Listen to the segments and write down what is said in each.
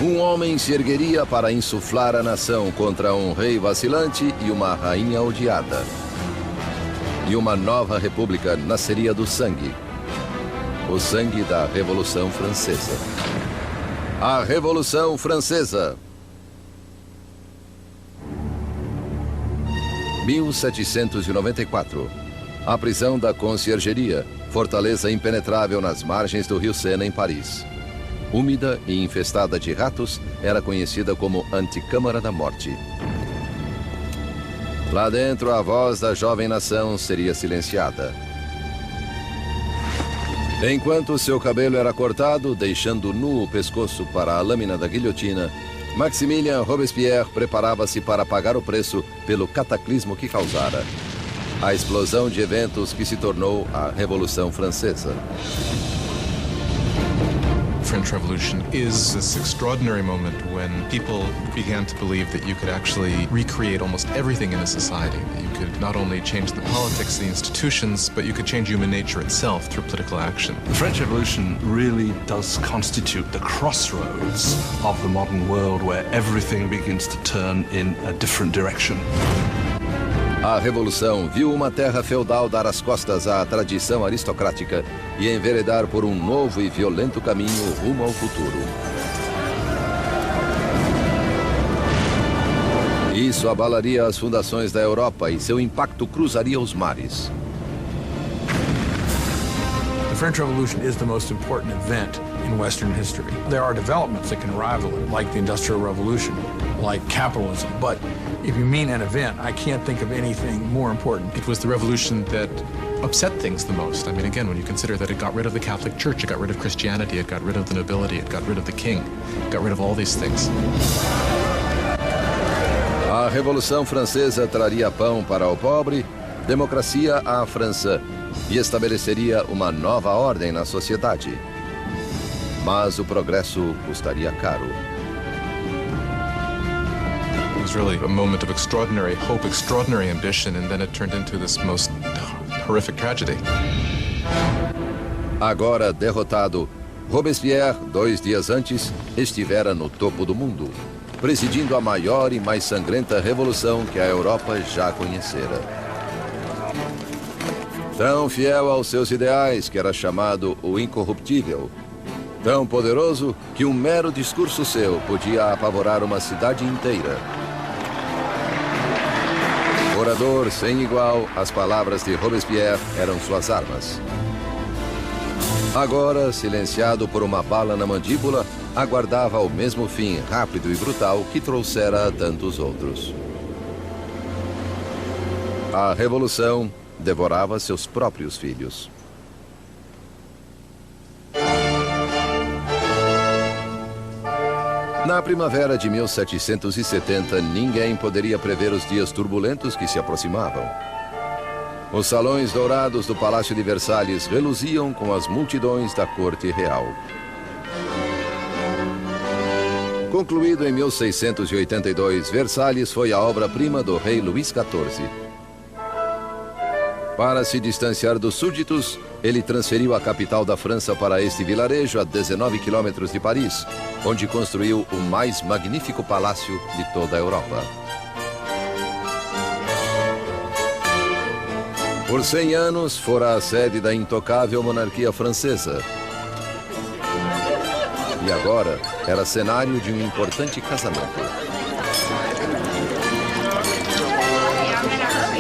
Um homem se ergueria para insuflar a nação contra um rei vacilante e uma rainha odiada. E uma nova república nasceria do sangue. O sangue da Revolução Francesa. A Revolução Francesa. 1794. A prisão da Conciergeria, fortaleza impenetrável nas margens do rio Sena, em Paris. Úmida e infestada de ratos, era conhecida como Anticâmara da Morte. Lá dentro, a voz da jovem nação seria silenciada. Enquanto seu cabelo era cortado, deixando nu o pescoço para a lâmina da guilhotina, Maximilien Robespierre preparava-se para pagar o preço pelo cataclismo que causara. A explosão de eventos que se tornou a Revolução Francesa. The French Revolution is this extraordinary moment when people began to believe that you could actually recreate almost everything in a society. That you could not only change the politics, the institutions, but you could change human nature itself through political action. The French Revolution really does constitute the crossroads of the modern world where everything begins to turn in a different direction. A Revolução viu uma terra feudal dar as costas à tradição aristocrática e enveredar por um novo e violento caminho rumo ao futuro. Isso abalaria as fundações da Europa e seu impacto cruzaria os mares. The French Revolution is the most important event in Western history. There are developments that can rival it, like the Industrial Revolution, like capitalism, but if you mean an event, I can't think of anything more important. It was the revolution that upset things the most. I mean, again, when you consider that it got rid of the Catholic Church, it got rid of Christianity, it got rid of the nobility, it got rid of the king, it got rid of all these things. A Revolução Francesa traria pão para o pobre, democracia à França e estabeleceria uma nova ordem na sociedade. Mas o progresso custaria caro. It was really a moment of extraordinary hope, extraordinary ambition, and then it turned into this most horrific tragedy. Agora derrotado, Robespierre, 2 dias antes, estivera no topo do mundo, presidindo a maior e mais sangrenta revolução que a Europa já conhecera. Tão fiel aos seus ideais que era chamado o incorruptível, tão poderoso que um mero discurso seu podia apavorar uma cidade inteira. Orador sem igual, as palavras de Robespierre eram suas armas. Agora, silenciado por uma bala na mandíbula, aguardava o mesmo fim rápido e brutal que trouxera a tantos outros. A revolução devorava seus próprios filhos. Na primavera de 1770, ninguém poderia prever os dias turbulentos que se aproximavam. Os salões dourados do Palácio de Versalhes reluziam com as multidões da corte real. Concluído em 1682, Versalhes foi a obra-prima do rei Luís XIV. Para se distanciar dos súditos, ele transferiu a capital da França para este vilarejo a 19 quilômetros de Paris, onde construiu o mais magnífico palácio de toda a Europa. Por 100 anos, fora a sede da intocável monarquia francesa. E agora, era cenário de um importante casamento.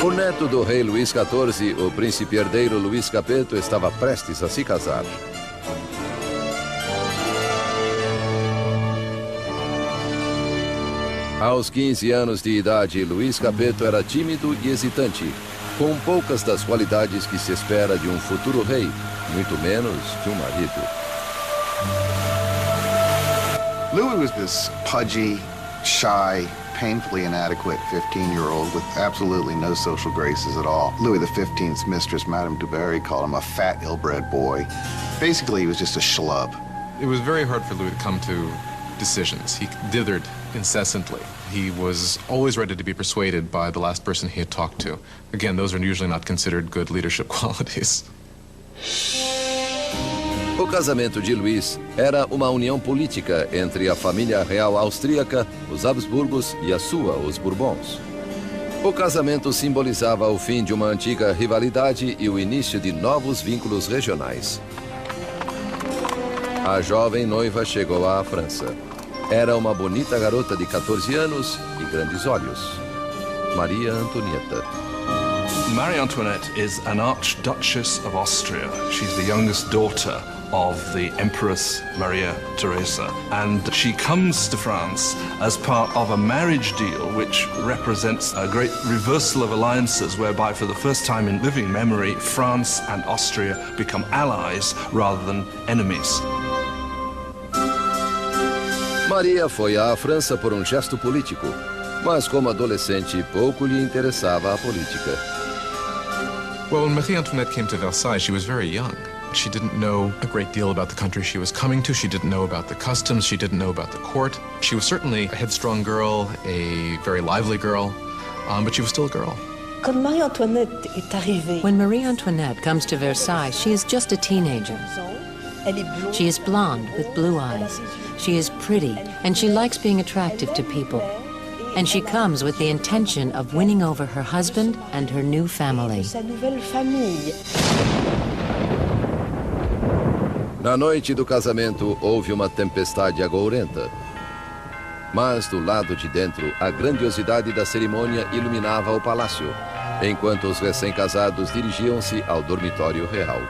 O neto do rei Luís XIV, o príncipe herdeiro Luís Capeto, estava prestes a se casar. Aos 15 anos de idade, Luís Capeto era tímido e hesitante, com poucas das qualidades que se espera de um futuro rei, muito menos de um marido. Louis was this pudgy, shy, painfully inadequate 15-year-old with absolutely no social graces at all. Louis XV's mistress, Madame du Barry, called him a fat, ill-bred boy. Basically, he was just a schlub. It was very hard for Louis to come to decisions. He dithered incessantly. He was always ready to be persuaded by the last person he had talked to. Again, those are usually not considered good leadership qualities. O casamento de Luís era uma união política entre a família real austríaca, os Habsburgos, e a sua, os Bourbons. O casamento simbolizava o fim de uma antiga rivalidade e o início de novos vínculos regionais. A jovem noiva chegou à França. Era uma bonita garota de 14 anos e grandes olhos. Maria Antonieta. Marie Antoinette is an Archduchess of Austria. She's the youngest daughter of the Empress Maria Theresa, and she comes to France as part of a marriage deal which represents a great reversal of alliances, whereby for the first time in living memory, France and Austria become allies rather than enemies. Maria foi à França por um gesto político, mas como adolescente pouco lhe interessava a política. Well, when Marie Antoinette came to Versailles, she was very young. She didn't know a great deal about the country she was coming to. She didn't know about the customs. She didn't know about the court. She was certainly a headstrong girl, a very lively girl, but she was still a girl. When Marie Antoinette comes to Versailles, she is just a teenager. She is blonde with blue eyes. She is pretty, and she likes being attractive to people. And she comes with the intention of winning over her husband and her new family. Na noite do casamento, houve uma tempestade agourenta. Mas do lado de dentro, a grandiosidade da cerimônia iluminava o palácio, enquanto os recém-casados dirigiam-se ao dormitório real.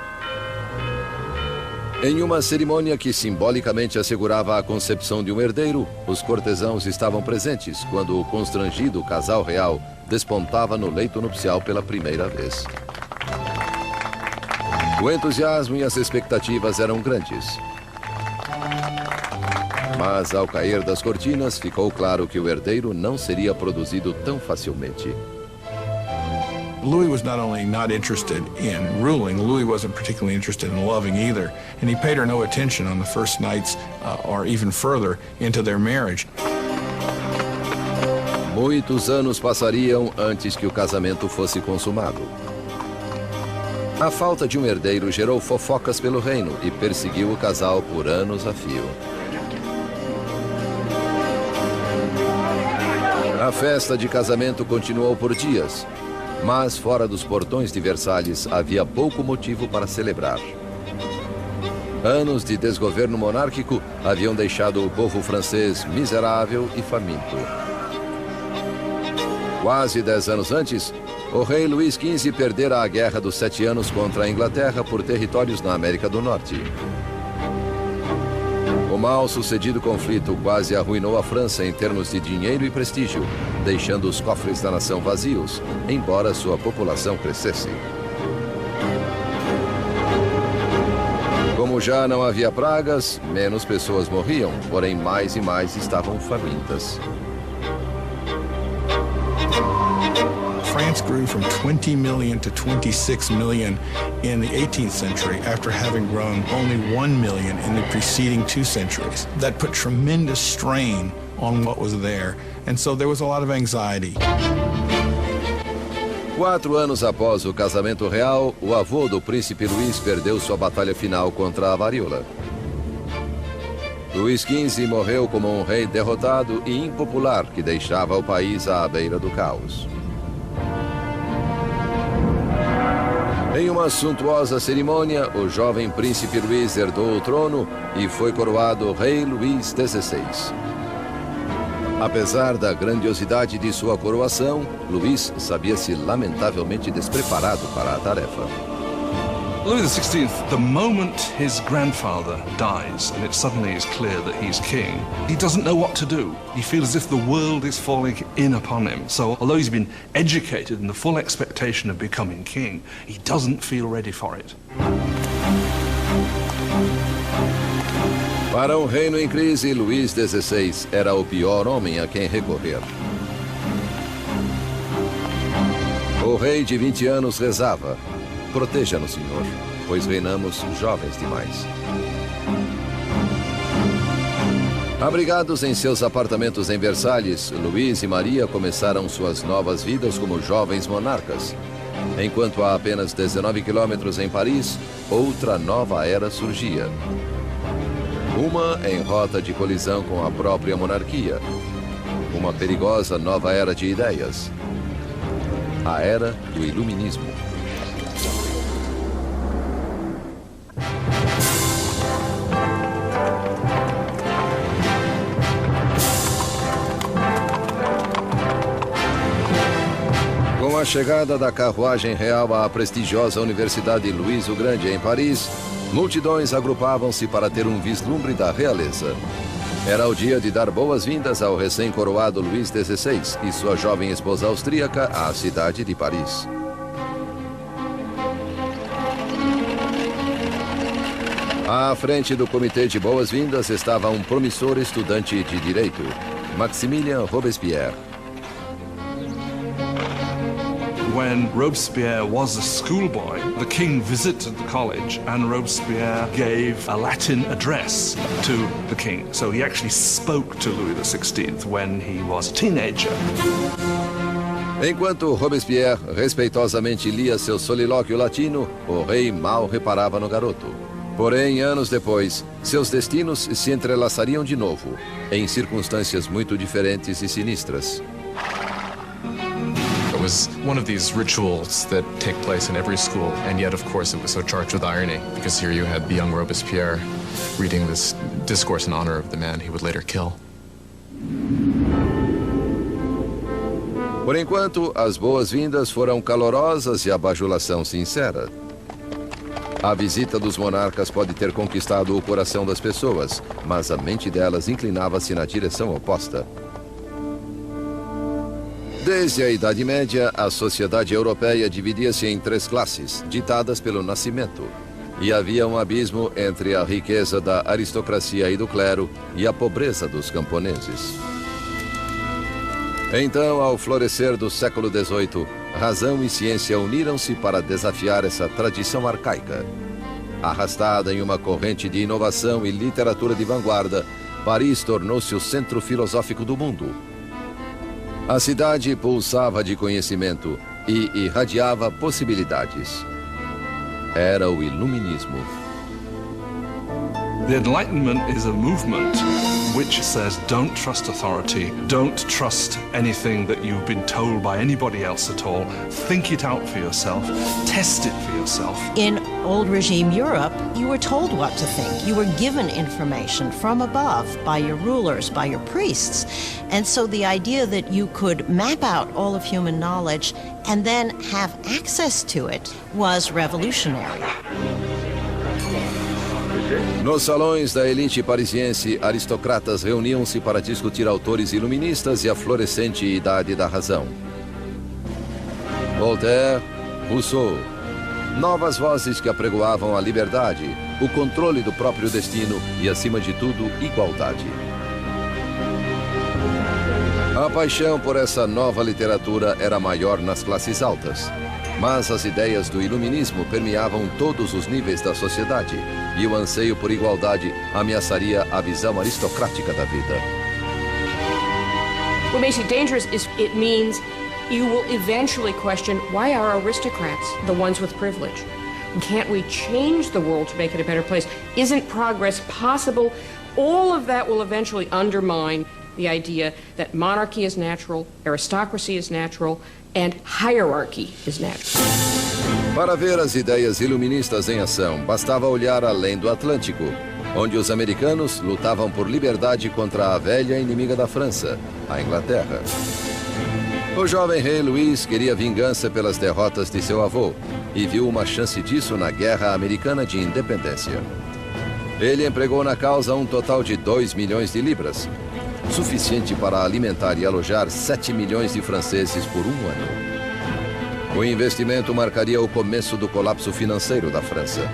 Em uma cerimônia que simbolicamente assegurava a concepção de um herdeiro, os cortesãos estavam presentes quando o constrangido casal real despontava no leito nupcial pela primeira vez. O entusiasmo e as expectativas eram grandes. Mas ao cair das cortinas, ficou claro que o herdeiro não seria produzido tão facilmente. Louis was not only not interested in ruling, Louis wasn't particularly interested in loving either, and he paid her no attention on the first nights or even further into their marriage. Muitos anos passariam antes que o casamento fosse consumado. A falta de um herdeiro gerou fofocas pelo reino e perseguiu o casal por anos a fio. A festa de casamento continuou por dias, mas fora dos portões de Versalhes havia pouco motivo para celebrar. Anos de desgoverno monárquico haviam deixado o povo francês miserável e faminto. Quase 10 anos antes, o rei Luís XV perdera a Guerra dos 7 Anos contra a Inglaterra por territórios na América do Norte. O mal-sucedido conflito quase arruinou a França em termos de dinheiro e prestígio, deixando os cofres da nação vazios, embora sua população crescesse. Como já não havia pragas, menos pessoas morriam, porém mais e mais estavam famintas. France grew from 20 million to 26 million in the 18th century after having grown only 1 million in the preceding 2 centuries. That put tremendous strain on what was there, and so there was a lot of anxiety. 4 anos após o casamento real, o avô do príncipe Luís perdeu sua batalha final contra a varíola. Luís XV morreu como um rei derrotado e impopular que deixava o país à beira do caos. Em uma suntuosa cerimônia, o jovem príncipe Luís herdou o trono e foi coroado rei Luís XVI. Apesar da grandiosidade de sua coroação, Luís sabia-se lamentavelmente despreparado para a tarefa. Louis XVI, the moment his grandfather dies and it suddenly is clear that he's king, he doesn't know what to do. He feels as if the world is falling in upon him. So although he's been educated in the full expectation of becoming king, he doesn't feel ready for it. Para um reino em crise, Luís XVI era o pior homem a quem recorrer. O rei de 20 anos rezava: "Proteja-nos, Senhor, pois reinamos jovens demais." Abrigados em seus apartamentos em Versalhes, Luís e Maria começaram suas novas vidas como jovens monarcas. Enquanto a apenas 19 quilômetros em Paris, outra nova era surgia. Uma em rota de colisão com a própria monarquia. Uma perigosa nova era de ideias. A era do Iluminismo. Com a chegada da carruagem real à prestigiosa Universidade Luís o Grande em Paris, multidões agrupavam-se para ter um vislumbre da realeza. Era o dia de dar boas-vindas ao recém-coroado Luís XVI e sua jovem esposa austríaca à cidade de Paris. À frente do comitê de boas-vindas estava um promissor estudante de direito, Maximilien Robespierre. When Robespierre was a schoolboy, the king visited the college and Robespierre gave a Latin address to the king. So he actually spoke to Louis XVI when he was a teenager. Enquanto Robespierre respeitosamente lia seu solilóquio latino, o rei mal reparava no garoto. Porém, anos depois, seus destinos se entrelaçariam de novo, em circunstâncias muito diferentes e sinistras. It was one of these rituals that take place in every school, and yet, of course, it was so charged with irony, because here you had the young Robespierre reading this discourse in honor of the man he would later kill. Por enquanto, as boas-vindas foram calorosas e a bajulação sincera. A visita dos monarcas pode ter conquistado o coração das pessoas, mas a mente delas inclinava-se na direção oposta. Desde a Idade Média, a sociedade europeia dividia-se em três classes, ditadas pelo nascimento. E havia um abismo entre a riqueza da aristocracia e do clero e a pobreza dos camponeses. Então, ao florescer do século XVIII, razão e ciência uniram-se para desafiar essa tradição arcaica. Arrastada em uma corrente de inovação e literatura de vanguarda, Paris tornou-se o centro filosófico do mundo. A cidade pulsava de conhecimento e irradiava possibilidades. Era o Iluminismo. The Enlightenment is a movement which says don't trust authority, don't trust anything that you've been told by anybody else at all. Think it out for yourself, test it for yourself. In old regime Europe, you were told what to think. You were given information from above by your rulers, by your priests. And so the idea that you could map out all of human knowledge and then have access to it was revolutionary. Nos salões da elite parisiense, aristocratas reuniam-se para discutir autores iluministas e a florescente idade da razão. Voltaire, Rousseau, novas vozes que apregoavam a liberdade, o controle do próprio destino e, acima de tudo, igualdade. A paixão por essa nova literatura era maior nas classes altas. Mas as ideias do iluminismo permeavam todos os níveis da sociedade e o anseio por igualdade ameaçaria a visão aristocrática da vida. What makes it dangerous is it means you will eventually question, why are aristocrats the ones with privilege? Can't we change the world to make it a better place? Isn't progress possible? All of that will eventually undermine the idea that monarchy is natural, aristocracy is natural, and hierarchy is natural. Para ver as ideias iluministas em ação, bastava olhar além do Atlântico, onde os americanos lutavam por liberdade contra a velha inimiga da França, a Inglaterra. O jovem rei Luís queria vingança pelas derrotas de seu avô e viu uma chance disso na Guerra Americana de Independência. Ele empregou na causa um total de 2 milhões de libras, suficiente para alimentar e alojar 7 milhões de franceses por um ano. O investimento marcaria o começo do colapso financeiro da França.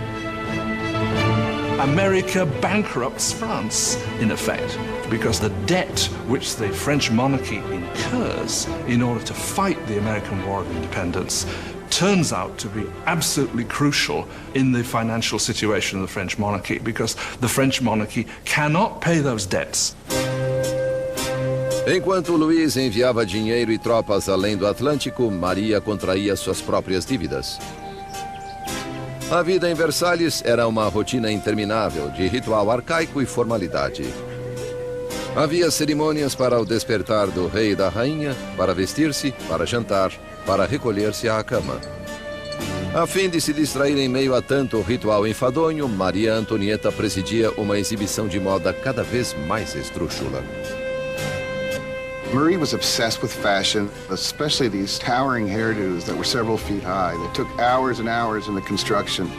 America bankrupts France, in effect, because the debt which the French monarchy incurs in order to fight the American War of Independence turns out to be absolutely crucial in the financial situation of the French monarchy, because the French monarchy cannot pay those debts. Enquanto Luís enviava dinheiro e tropas além do Atlântico, Maria contraía suas próprias dívidas. A vida em Versalhes era uma rotina interminável de ritual arcaico e formalidade. Havia cerimônias para o despertar do rei e da rainha, para vestir-se, para jantar, para recolher-se à cama. A fim de se distrair em meio a tanto ritual enfadonho, Maria Antonieta presidia uma exibição de moda cada vez mais esdrúxula. Marie was obsessed with fashion, especially these towering hairdos that were several feet high. They took hours and hours in the construction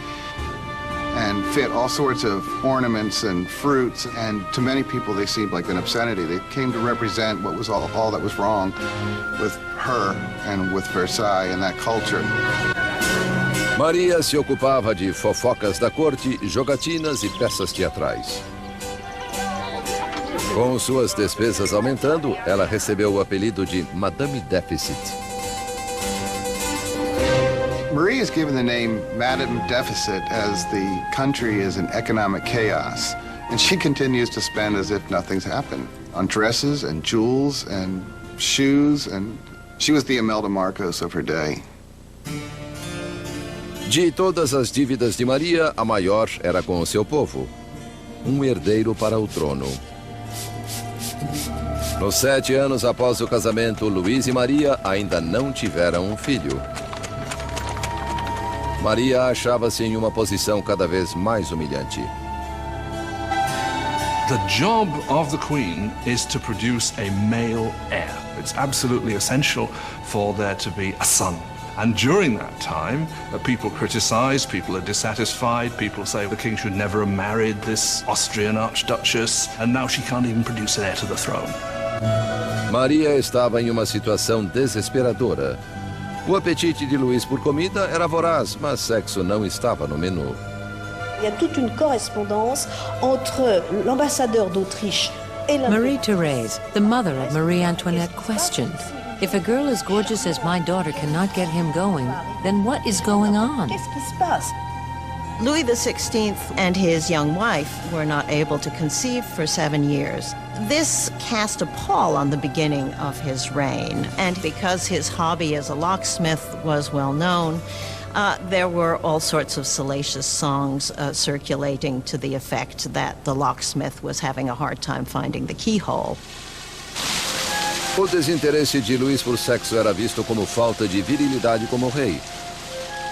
and fit all sorts of ornaments and fruits, and to many people they seemed like an obscenity. They came to represent what was all that was wrong with her and with Versailles and that culture. Maria se ocupava de fofocas da corte, jogatinas e peças teatrais. Com suas despesas aumentando, ela recebeu o apelido de Madame Deficit. Marie is given the name Madame Deficit as the country is in economic chaos, and she continues to spend as if nothing's happened on dresses and jewels and shoes, and she was the Imelda Marcos of her day. De todas as dívidas de Maria, a maior era com o seu povo. Herdeiro para o trono. Nos 7 anos após o casamento, Luís e Maria ainda não tiveram um filho. Maria achava-se em uma posição cada vez mais humilhante. The job of the Queen is to produce a male heir. It's absolutely essential for there to be a son. And during that time, people criticize, people are dissatisfied, people say the king should never have married this Austrian archduchess, and now she can't even produce an heir to the throne. Maria estava em uma situação desesperadora. O apetite de Luís por comida era voraz, mas sexo não estava no menu. Il y a toute une correspondance entre l'ambassadeur d'Autriche et la... Marie-Thérèse, the mother of Marie Antoinette, questioned, if a girl as gorgeous as my daughter cannot get him going, then what is going on? Qu'est-ce qui se passe? Louis XVI and his young wife were not able to conceive for 7 years. This cast a pall on the beginning of his reign, and because his hobby as a locksmith was well known, there were all sorts of salacious songs circulating to the effect that the locksmith was having a hard time finding the keyhole. O desinteresse de Luís por sexo era visto como falta de virilidade como rei.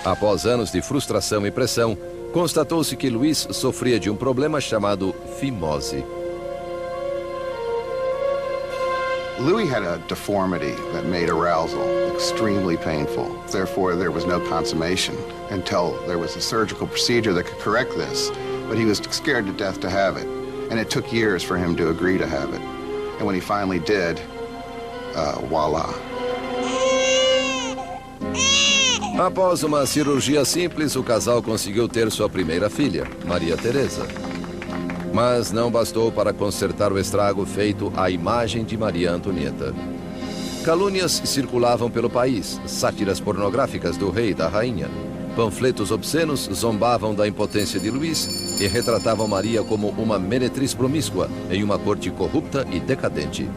Após anos de frustração e pressão, constatou-se que Luís sofria de um problema chamado fimose. Louis had a deformity that made arousal extremely painful. Therefore, there was no consummation until there was a surgical procedure that could correct this. But he was scared to death to have it. And it took years for him to agree to have it. And when he finally did, voila. Após uma cirurgia simples, o casal conseguiu ter sua primeira filha, Maria Teresa. Mas não bastou para consertar o estrago feito à imagem de Maria Antonieta. Calúnias circulavam pelo país, sátiras pornográficas do rei e da rainha. Panfletos obscenos zombavam da impotência de Luís e retratavam Maria como uma meretriz promíscua em uma corte corrupta e decadente.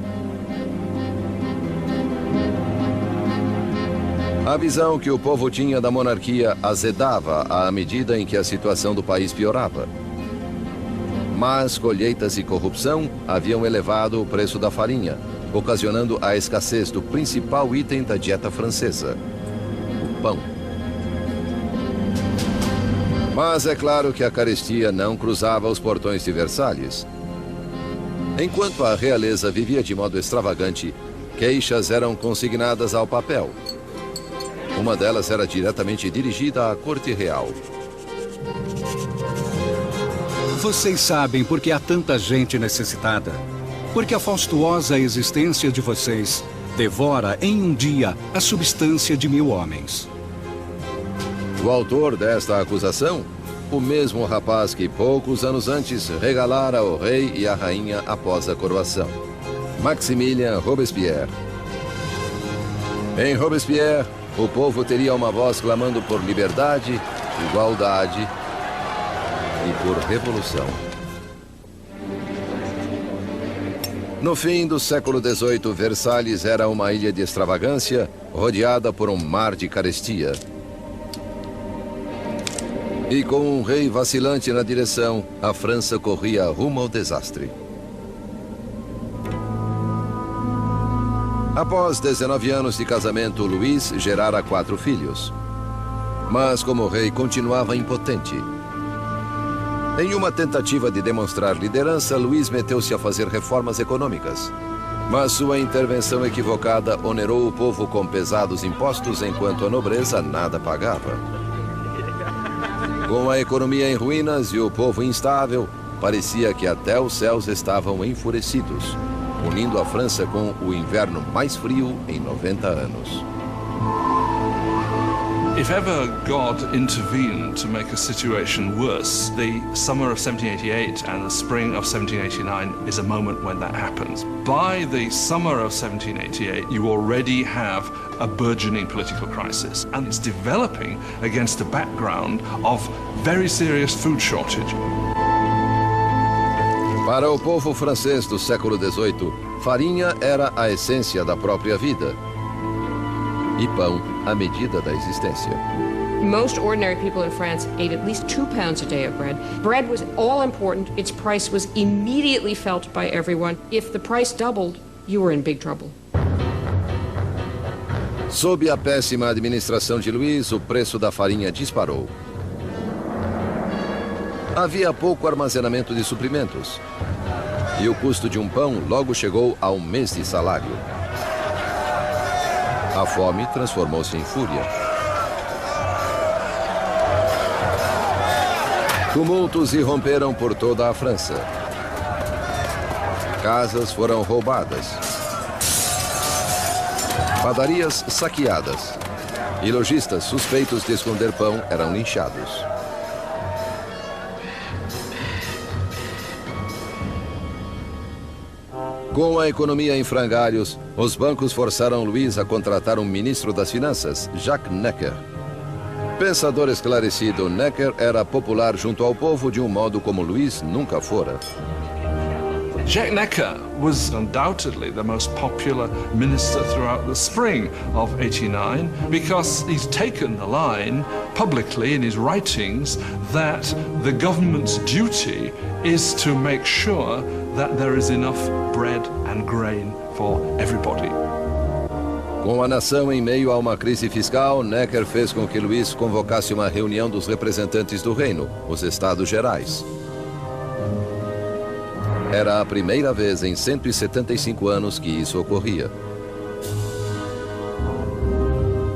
A visão que o povo tinha da monarquia azedava à medida em que a situação do país piorava. Mas colheitas e corrupção haviam elevado o preço da farinha, ocasionando a escassez do principal item da dieta francesa, o pão. Mas é claro que a carestia não cruzava os portões de Versalhes. Enquanto a realeza vivia de modo extravagante, queixas eram consignadas ao papel. Uma delas era diretamente dirigida à corte real. Vocês sabem por que há tanta gente necessitada. Porque a faustuosa existência de vocês devora em um dia a substância de 1000 homens. O autor desta acusação? O mesmo rapaz que poucos anos antes regalara o rei e a rainha após a coroação. Maximilien Robespierre. Em Robespierre, o povo teria uma voz clamando por liberdade, igualdade e por revolução. No fim do século XVIII, Versalhes era uma ilha de extravagância, rodeada por um mar de carestia. E com um rei vacilante na direção, a França corria rumo ao desastre. Após 19 anos de casamento, Luís gerara 4 filhos. Mas como rei continuava impotente. Em uma tentativa de demonstrar liderança, Luís meteu-se a fazer reformas econômicas. Mas sua intervenção equivocada onerou o povo com pesados impostos, enquanto a nobreza nada pagava. Com a economia em ruínas e o povo instável, parecia que até os céus estavam enfurecidos, unindo a França com o inverno mais frio em 90 anos. If ever God intervened to make a situation worse, the summer of 1788 and the spring of 1789 is a moment when that happens. By the summer of 1788, you already have a burgeoning political crisis, and it's developing against a background of very serious food shortage. Para o povo francês do século XVIII, farinha era a essência da própria vida. E pão, a medida da existência. Most ordinary people in France ate at least 2 pounds a day of bread. Bread was all important. Its price was immediately felt by everyone. If the price doubled, you were in big trouble. Sob a péssima administração de Luís, o preço da farinha disparou. Havia pouco armazenamento de suprimentos. E o custo de um pão logo chegou a 1 mês de salário. A fome transformou-se em fúria. Tumultos irromperam por toda a França. Casas foram roubadas. Padarias saqueadas. E lojistas suspeitos de esconder pão eram linchados. Com a economia em frangalhos, os bancos forçaram Luís a contratar um ministro das Finanças, Jacques Necker. Pensador esclarecido, Necker era popular junto ao povo de um modo como Luís nunca fora. Jacques Necker was undoubtedly the most popular minister throughout the spring of 89 because he's taken the line publicly in his writings that the government's duty is to make sure that there is enough bread and grain for everybody. Com a nação em meio a uma crise fiscal, Necker fez com que Luís convocasse uma reunião dos representantes do reino, os Estados Gerais. Era a primeira vez em 175 anos que isso ocorria.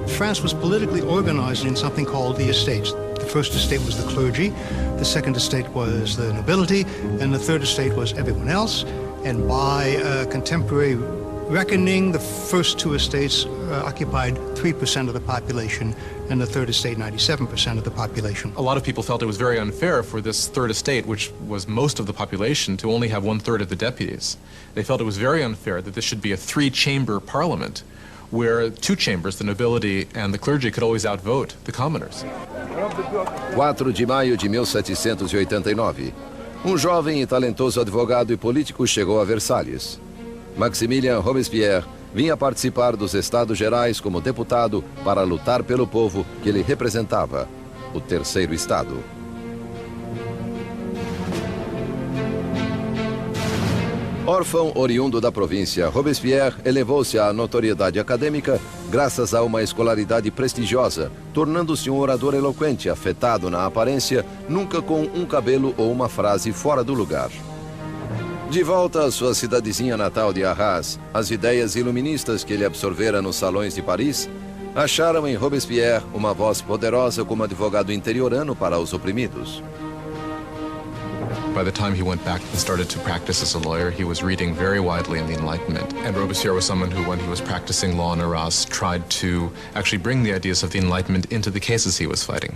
France was politically organized in something called the estates. The first estate was the clergy, the second estate was the nobility, and the third estate was everyone else. And by contemporary reckoning, the first 2 estates occupied 3% of the population, and the third estate 97% of the population. A lot of people felt it was very unfair for this third estate, which was most of the population, to only have 1/3 of the deputies. They felt it was very unfair that this should be a 3-chamber parliament, where 2 chambers, the nobility and the clergy, could always outvote the commoners. 4 de maio de 1789. Um jovem e talentoso advogado e político chegou a Versalhes. Maximilien Robespierre vinha participar dos Estados Gerais como deputado para lutar pelo povo que ele representava, o Terceiro Estado. Órfão oriundo da província, Robespierre elevou-se à notoriedade acadêmica graças a uma escolaridade prestigiosa, tornando-se um orador eloquente, afetado na aparência, nunca com um cabelo ou uma frase fora do lugar. De volta à sua cidadezinha natal de Arras, as ideias iluministas que ele absorvera nos salões de Paris acharam em Robespierre uma voz poderosa como advogado interiorano para os oprimidos. By the time he went back and started to practice as a lawyer, he was reading very widely in the Enlightenment. And Robespierre was someone who, when he was practicing law in Arras, tried to actually bring the ideas of the Enlightenment into the cases he was fighting.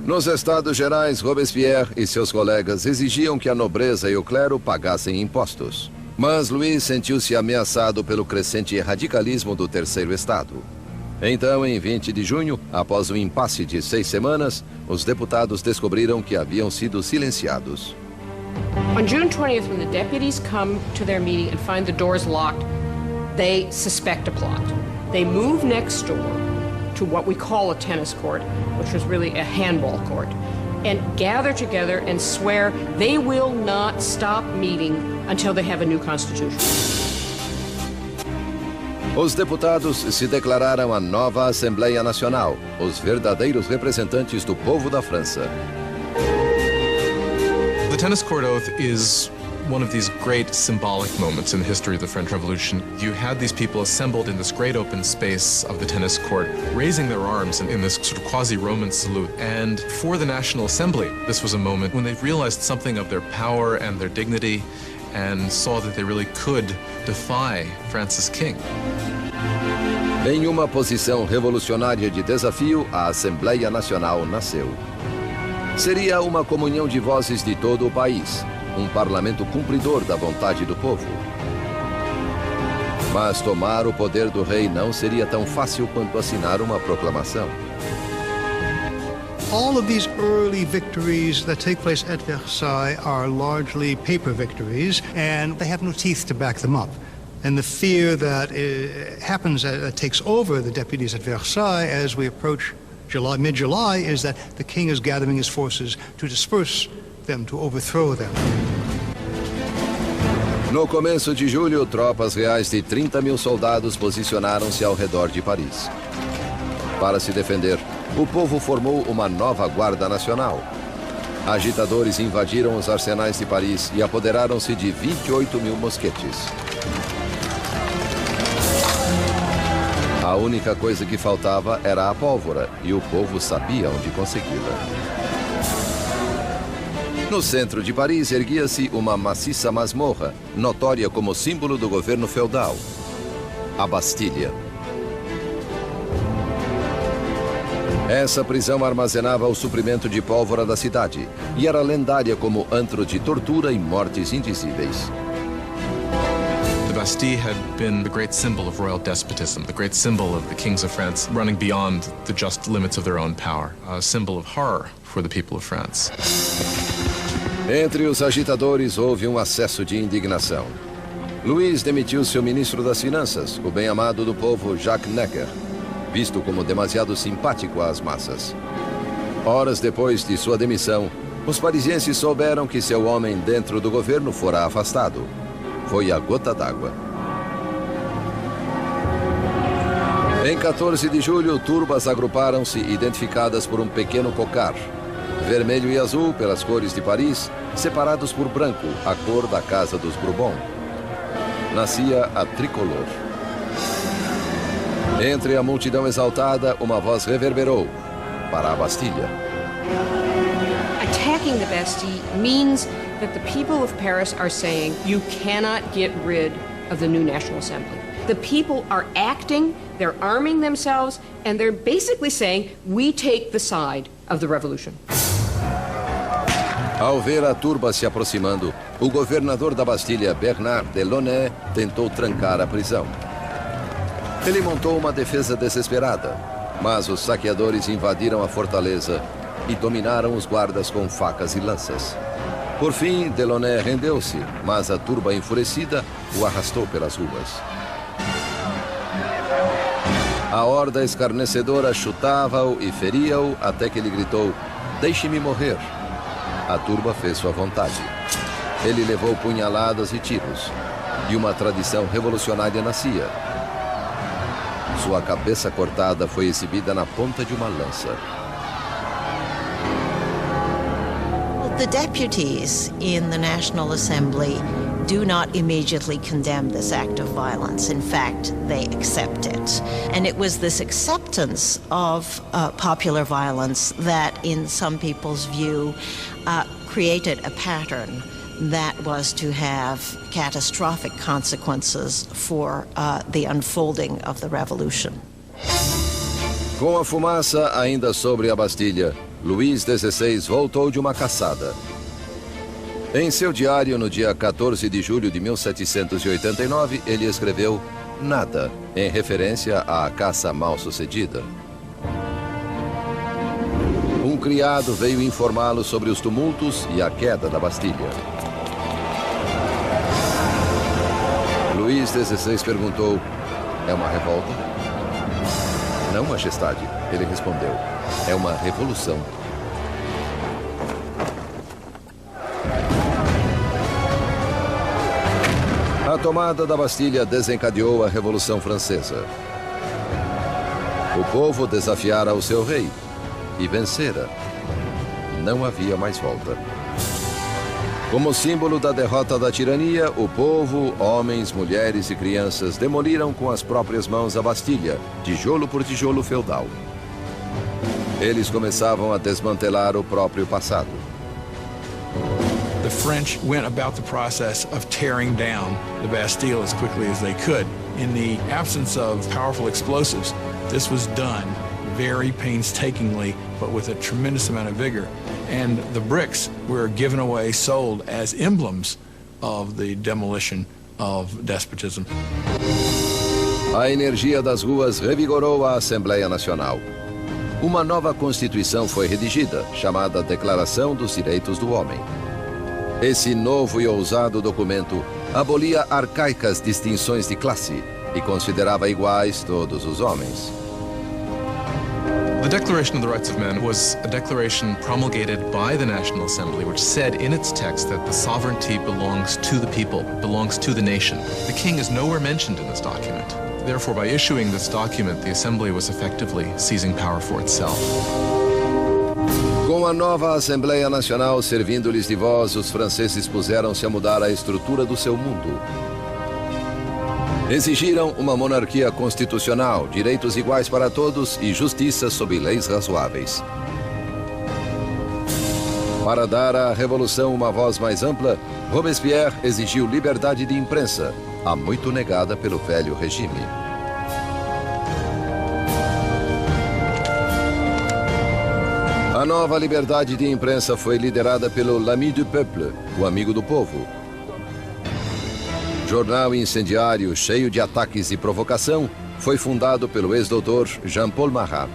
Nos Estados Gerais, Robespierre e seus colegas exigiam que a nobreza e o clero pagassem impostos. Mas Luís sentiu-se ameaçado pelo crescente radicalismo do Terceiro Estado. Então, em 20 de junho, após um impasse de 6 semanas, os deputados descobriram que haviam sido silenciados. On June 20th, when the deputies come to their meeting and find the doors locked, they suspect a plot. They move next door to what we call a tennis court, which was really a handball court, and gather together and swear they will not stop meeting until they have a new constitution. Os deputados se declararam a nova Assembleia Nacional, os verdadeiros representantes do povo da França. The tennis court oath is one of these great symbolic moments in the history of the French Revolution. You had these people assembled in this great open space of the tennis court, raising their arms in this sort of quasi-Roman salute. And for the National Assembly, this was a moment when they realized something of their power and their dignity and saw that they really could defy Francis King. Em uma posição revolucionária de desafio, a Assembleia Nacional nasceu. Seria uma comunhão de vozes de todo o país, um parlamento cumpridor da vontade do povo. Mas tomar o poder do rei não seria tão fácil quanto assinar uma proclamação. All of these early victories that take place at Versailles are largely paper victories, and they have no teeth to back them up. And the fear that happens, that takes over the deputies at Versailles as we approach mid-July, is that the king is gathering his forces to disperse them, to overthrow them. No começo de julho, tropas reais de 30.000 soldados posicionaram-se ao redor de Paris. Para se defender, o povo formou uma nova Guarda Nacional. Agitadores invadiram os arsenais de Paris e apoderaram-se de 28.000 mosquetes. A única coisa que faltava era a pólvora, e o povo sabia onde consegui-la. No centro de Paris erguia-se uma maciça masmorra, notória como símbolo do governo feudal, a Bastilha. Essa prisão armazenava o suprimento de pólvora da cidade e era lendária como antro de tortura e mortes indizíveis. The Bastille had been the great symbol of royal despotism, the great symbol of the kings of France running beyond the just limits of their own power, a symbol of horror for the people of France. Entre os agitadores houve um acesso de indignação. Louis demitiu seu ministro das Finanças, o bem-amado do povo Jacques Necker, visto como demasiado simpático às massas. Horas depois de sua demissão, os parisienses souberam que seu homem dentro do governo fora afastado. Foi a gota d'água. Em 14 de julho, turbas agruparam-se identificadas por um pequeno cocar, vermelho e azul pelas cores de Paris, separados por branco, a cor da Casa dos Bourbon. Nascia a tricolor. Entre a multidão exaltada, uma voz reverberou para a Bastilha. Attacking the Bastille means that the people of Paris are saying you cannot get rid of the new National Assembly. The people are acting, they're arming themselves, and they're basically saying we take the side of the revolution. Ao ver a turba se aproximando, o governador da Bastilha, Bernard Delaunay, tentou trancar a prisão. Ele montou uma defesa desesperada, mas os saqueadores invadiram a fortaleza e dominaram os guardas com facas e lanças. Por fim, Delaunay rendeu-se, mas a turba enfurecida o arrastou pelas ruas. A horda escarnecedora chutava-o e feria-o até que ele gritou: "Deixe-me morrer." A turba fez sua vontade. Ele levou punhaladas e tiros, e uma tradição revolucionária nascia. Sua cabeça cortada foi exibida na ponta de uma lança. The deputies in the National Assembly do not immediately condemn this act of violence. In fact, they accept it. And it was this acceptance of popular violence that, in some people's view, created a pattern that was to have catastrophic consequences for the unfolding of the revolution. Com a fumaça ainda sobre a Bastilha, Luís XVI voltou de uma caçada. Em seu diário, no dia 14 de julho de 1789, ele escreveu "nada", em referência à caça mal-sucedida. Um criado veio informá-lo sobre os tumultos e a queda da Bastilha. Luís XVI perguntou: é uma revolta? Não, Majestade, ele respondeu. É uma revolução. A tomada da Bastilha desencadeou a Revolução Francesa. O povo desafiara o seu rei e vencera. Não havia mais volta. Como símbolo da derrota da tirania, o povo, homens, mulheres e crianças demoliram com as próprias mãos a Bastilha, tijolo por tijolo feudal. Eles começavam a desmantelar o próprio passado. The French went about the process of tearing down the Bastille as quickly as they could. In the absence of powerful explosives, this was done very painstakingly, but with a tremendous amount of vigor. And the bricks were given away, sold as emblems of the demolition of despotism. A energia das ruas revigorou a Assembleia Nacional. Uma nova Constituição foi redigida, chamada Declaração dos Direitos do Homem. Esse novo e ousado documento abolia arcaicas distinções de classe e considerava iguais todos os homens. The Declaration of the Rights of Man was a declaration promulgated by the National Assembly, which said in its text that the sovereignty belongs to the people, belongs to the nation. The king is nowhere mentioned in this document. Therefore, by issuing this document, the Assembly was effectively seizing power for itself. Com a nova Assembleia Nacional servindo-lhes de voz, os franceses puseram-se a mudar a estrutura do seu mundo. Exigiram uma monarquia constitucional, direitos iguais para todos e justiça sob leis razoáveis. Para dar à revolução uma voz mais ampla, Robespierre exigiu liberdade de imprensa, há muito negada pelo velho regime. A nova liberdade de imprensa foi liderada pelo L'Ami du Peuple, o amigo do povo. Jornal incendiário, cheio de ataques e provocação, foi fundado pelo ex-doutor Jean-Paul Marat.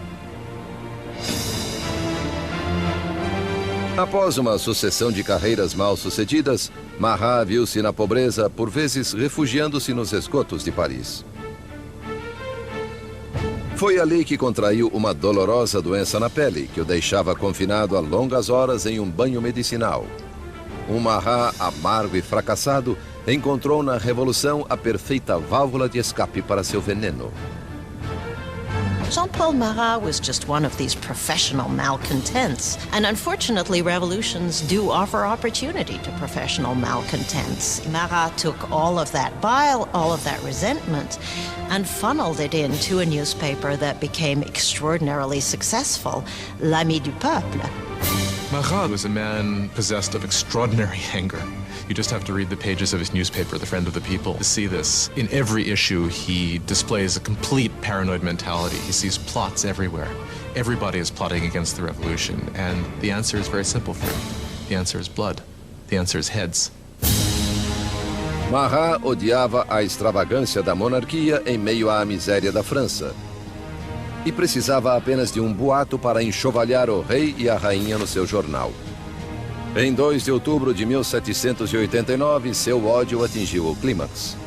Após uma sucessão de carreiras mal-sucedidas, Marat viu-se na pobreza, por vezes refugiando-se nos esgotos de Paris. Foi ali que contraiu uma dolorosa doença na pele, que o deixava confinado a longas horas em um banho medicinal. Um Marat amargo e fracassado encontrou na Revolução a perfeita válvula de escape para seu veneno. Jean-Paul Marat was just one of these professional malcontents. And unfortunately, revolutions do offer opportunity to professional malcontents. Marat took all of that bile, all of that resentment, and funneled it into a newspaper that became extraordinarily successful, L'Ami du Peuple. Marat was a man possessed of extraordinary anger. You just have to read the pages of his newspaper, The Friend of the People, to see this. In every issue, he displays a complete paranoid mentality. He sees plots everywhere. Everybody is plotting against the revolution, and the answer is very simple for him. The answer is blood. The answer is heads. Marat odiava a extravagância da monarquia em meio à miséria da França. E precisava apenas de um boato para enxovalhar o rei e a rainha no seu jornal. Em 2 de outubro de 1789, seu ódio atingiu o clímax.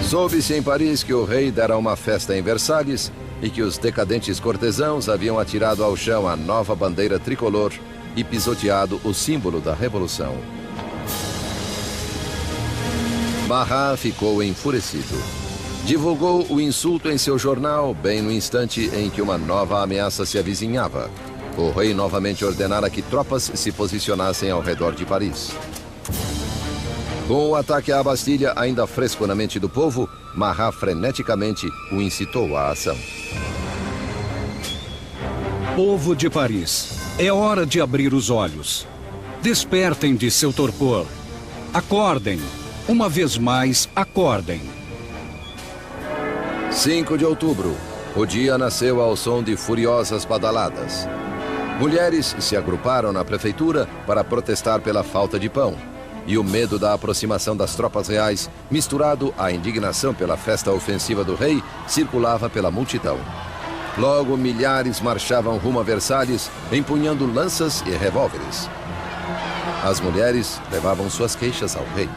Soube-se em Paris que o rei dera uma festa em Versalhes e que os decadentes cortesãos haviam atirado ao chão a nova bandeira tricolor e pisoteado o símbolo da Revolução. Marat ficou enfurecido. Divulgou o insulto em seu jornal bem no instante em que uma nova ameaça se avizinhava. O rei novamente ordenara que tropas se posicionassem ao redor de Paris. Com o ataque à Bastilha ainda fresco na mente do povo, Marat freneticamente o incitou à ação. Povo de Paris, é hora de abrir os olhos. Despertem de seu torpor. Acordem. Uma vez mais, acordem. 5 de outubro. O dia nasceu ao som de furiosas badaladas. Mulheres se agruparam na prefeitura para protestar pela falta de pão. E o medo da aproximação das tropas reais, misturado à indignação pela festa ofensiva do rei, circulava pela multidão. Logo, milhares marchavam rumo a Versalhes, empunhando lanças e revólveres. As mulheres levavam suas queixas ao rei.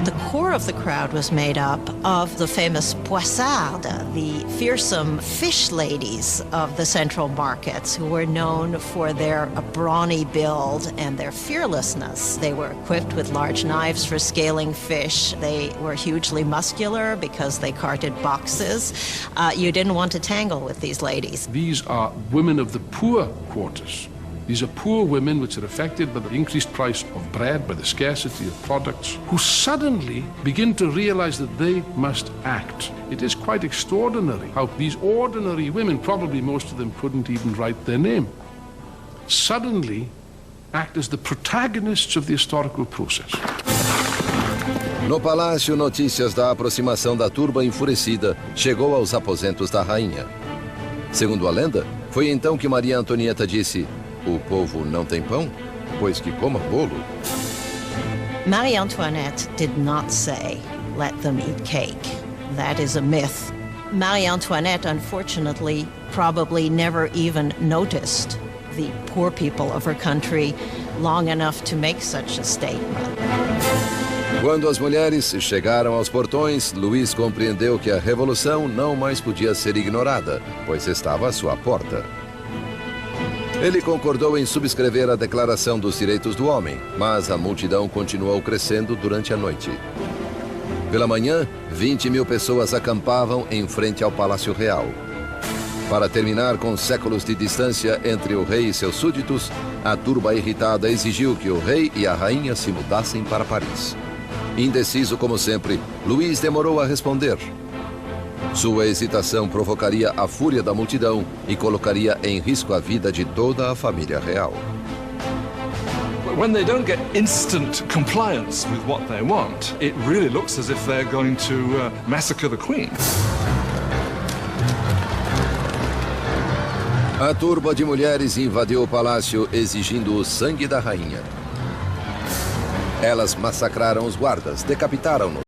The core of the crowd was made up of the famous poissardes, the fearsome fish ladies of the central markets, who were known for their brawny build and their fearlessness. They were equipped with large knives for scaling fish. They were hugely muscular because they carted boxes. You didn't want to tangle with these ladies. These are women of the poor quarters. These are poor women which are affected by the increased price of bread, by the scarcity of products, who suddenly begin to realize that they must act. It is quite extraordinary how these ordinary women, probably most of them couldn't even write their name, suddenly act as the protagonists of the historical process. No palácio, notícias da aproximação da turba enfurecida chegou aos aposentos da rainha. Segundo a lenda, foi então que Maria Antonieta disse: "O povo não tem pão? Pois que coma bolo." Marie Antoinette did not say, "Let them eat cake." That is a myth. Marie Antoinette, unfortunately, probably never even noticed the poor people of her country long enough to make such a statement. Quando as mulheres chegaram aos portões, Luís compreendeu que a revolução não mais podia ser ignorada, pois estava à sua porta. Ele concordou em subscrever a Declaração dos Direitos do Homem, mas a multidão continuou crescendo durante a noite. Pela manhã, 20.000 pessoas acampavam em frente ao Palácio Real. Para terminar com séculos de distância entre o rei e seus súditos, a turba irritada exigiu que o rei e a rainha se mudassem para Paris. Indeciso como sempre, Luís demorou a responder. Sua hesitação provocaria a fúria da multidão e colocaria em risco a vida de toda a família real. When they don't get instant compliance with what they want, it really looks as if they're going to massacre the Queen. A turba de mulheres invadiu o palácio exigindo o sangue da rainha. Elas massacraram os guardas, decapitaram-nos.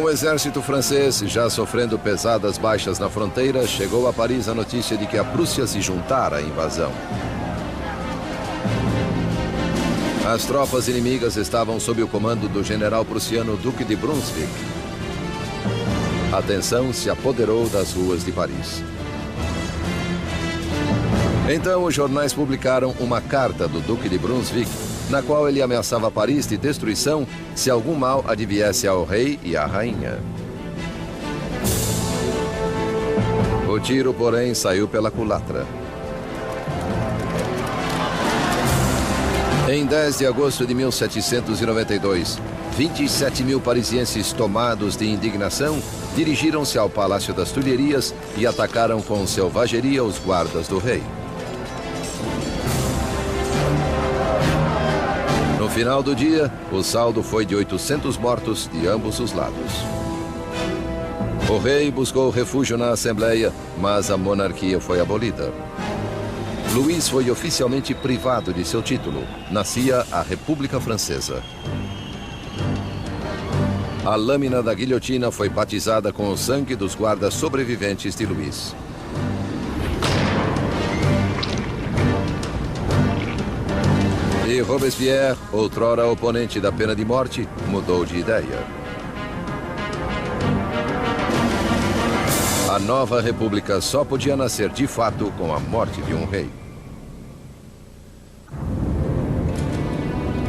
Com o exército francês já sofrendo pesadas baixas na fronteira, chegou a Paris a notícia de que a Prússia se juntara à invasão. As tropas inimigas estavam sob o comando do general prussiano Duque de Brunswick. A tensão se apoderou das ruas de Paris. Então, os jornais publicaram uma carta do Duque de Brunswick, na qual ele ameaçava Paris de destruição se algum mal adviesse ao rei e à rainha. O tiro, porém, saiu pela culatra. Em 10 de agosto de 1792, 27 mil parisienses tomados de indignação dirigiram-se ao Palácio das Tulherias e atacaram com selvageria os guardas do rei. No final do dia, o saldo foi de 800 mortos de ambos os lados. O rei buscou refúgio na Assembleia, mas a monarquia foi abolida. Luís foi oficialmente privado de seu título. Nascia a República Francesa. A lâmina da guilhotina foi batizada com o sangue dos guardas sobreviventes de Luís. E Robespierre, outrora oponente da pena de morte, mudou de ideia. A nova república só podia nascer de fato com a morte de um rei.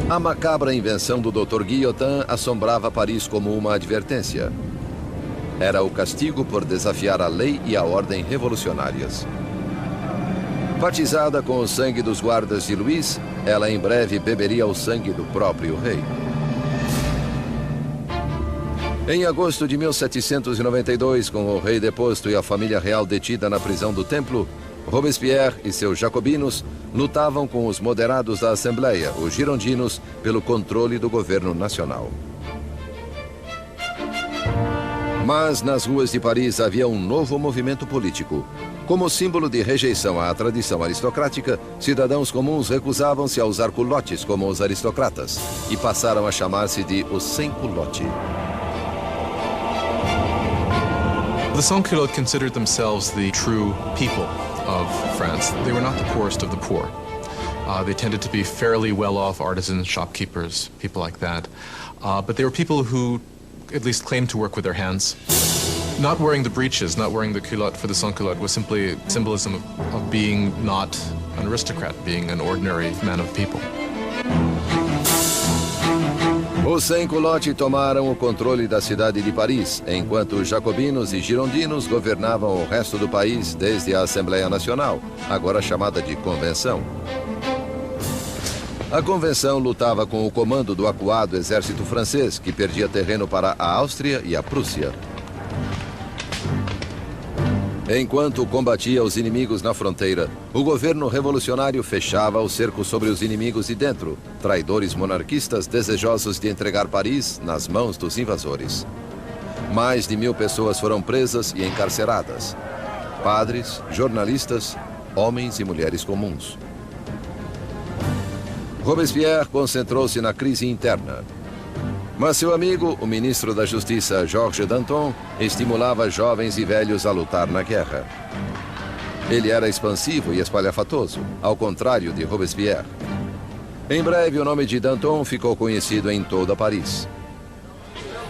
A macabra invenção do Dr. Guillotin assombrava Paris como uma advertência. Era o castigo por desafiar a lei e a ordem revolucionárias. Batizada com o sangue dos guardas de Luís, ela em breve beberia o sangue do próprio rei. Em agosto de 1792, com o rei deposto e a família real detida na prisão do Templo, Robespierre e seus jacobinos lutavam com os moderados da Assembleia, os girondinos, pelo controle do governo nacional. Mas nas ruas de Paris havia um novo movimento político. Como símbolo de rejeição à tradição aristocrática, cidadãos comuns recusavam-se a usar culotes como os aristocratas e passaram a chamar-se de os sem-culote. The sans-culottes considered themselves the true people of France. They were not the poorest of the poor. They tended to be fairly well-off artisans, shopkeepers, people like that. But they were people who at least claimed to work with their hands. Not wearing the breeches, not wearing the culotte for the sans-culotte was simply symbolism of being not an aristocrat, being an ordinary man of people. Os sem-culote tomaram o controle da cidade de Paris, enquanto os jacobinos e girondinos governavam o resto do país desde a Assembleia Nacional, agora chamada de Convenção. A Convenção lutava com o comando do acuado exército francês, que perdia terreno para a Áustria e a Prússia. Enquanto combatia os inimigos na fronteira, o governo revolucionário fechava o cerco sobre os inimigos de dentro, traidores monarquistas desejosos de entregar Paris nas mãos dos invasores. Mais de 1000 pessoas foram presas e encarceradas. Padres, jornalistas, homens e mulheres comuns. Robespierre concentrou-se na crise interna. Mas seu amigo, o ministro da Justiça, Georges Danton, estimulava jovens e velhos a lutar na guerra. Ele era expansivo e espalhafatoso, ao contrário de Robespierre. Em breve, o nome de Danton ficou conhecido em toda Paris.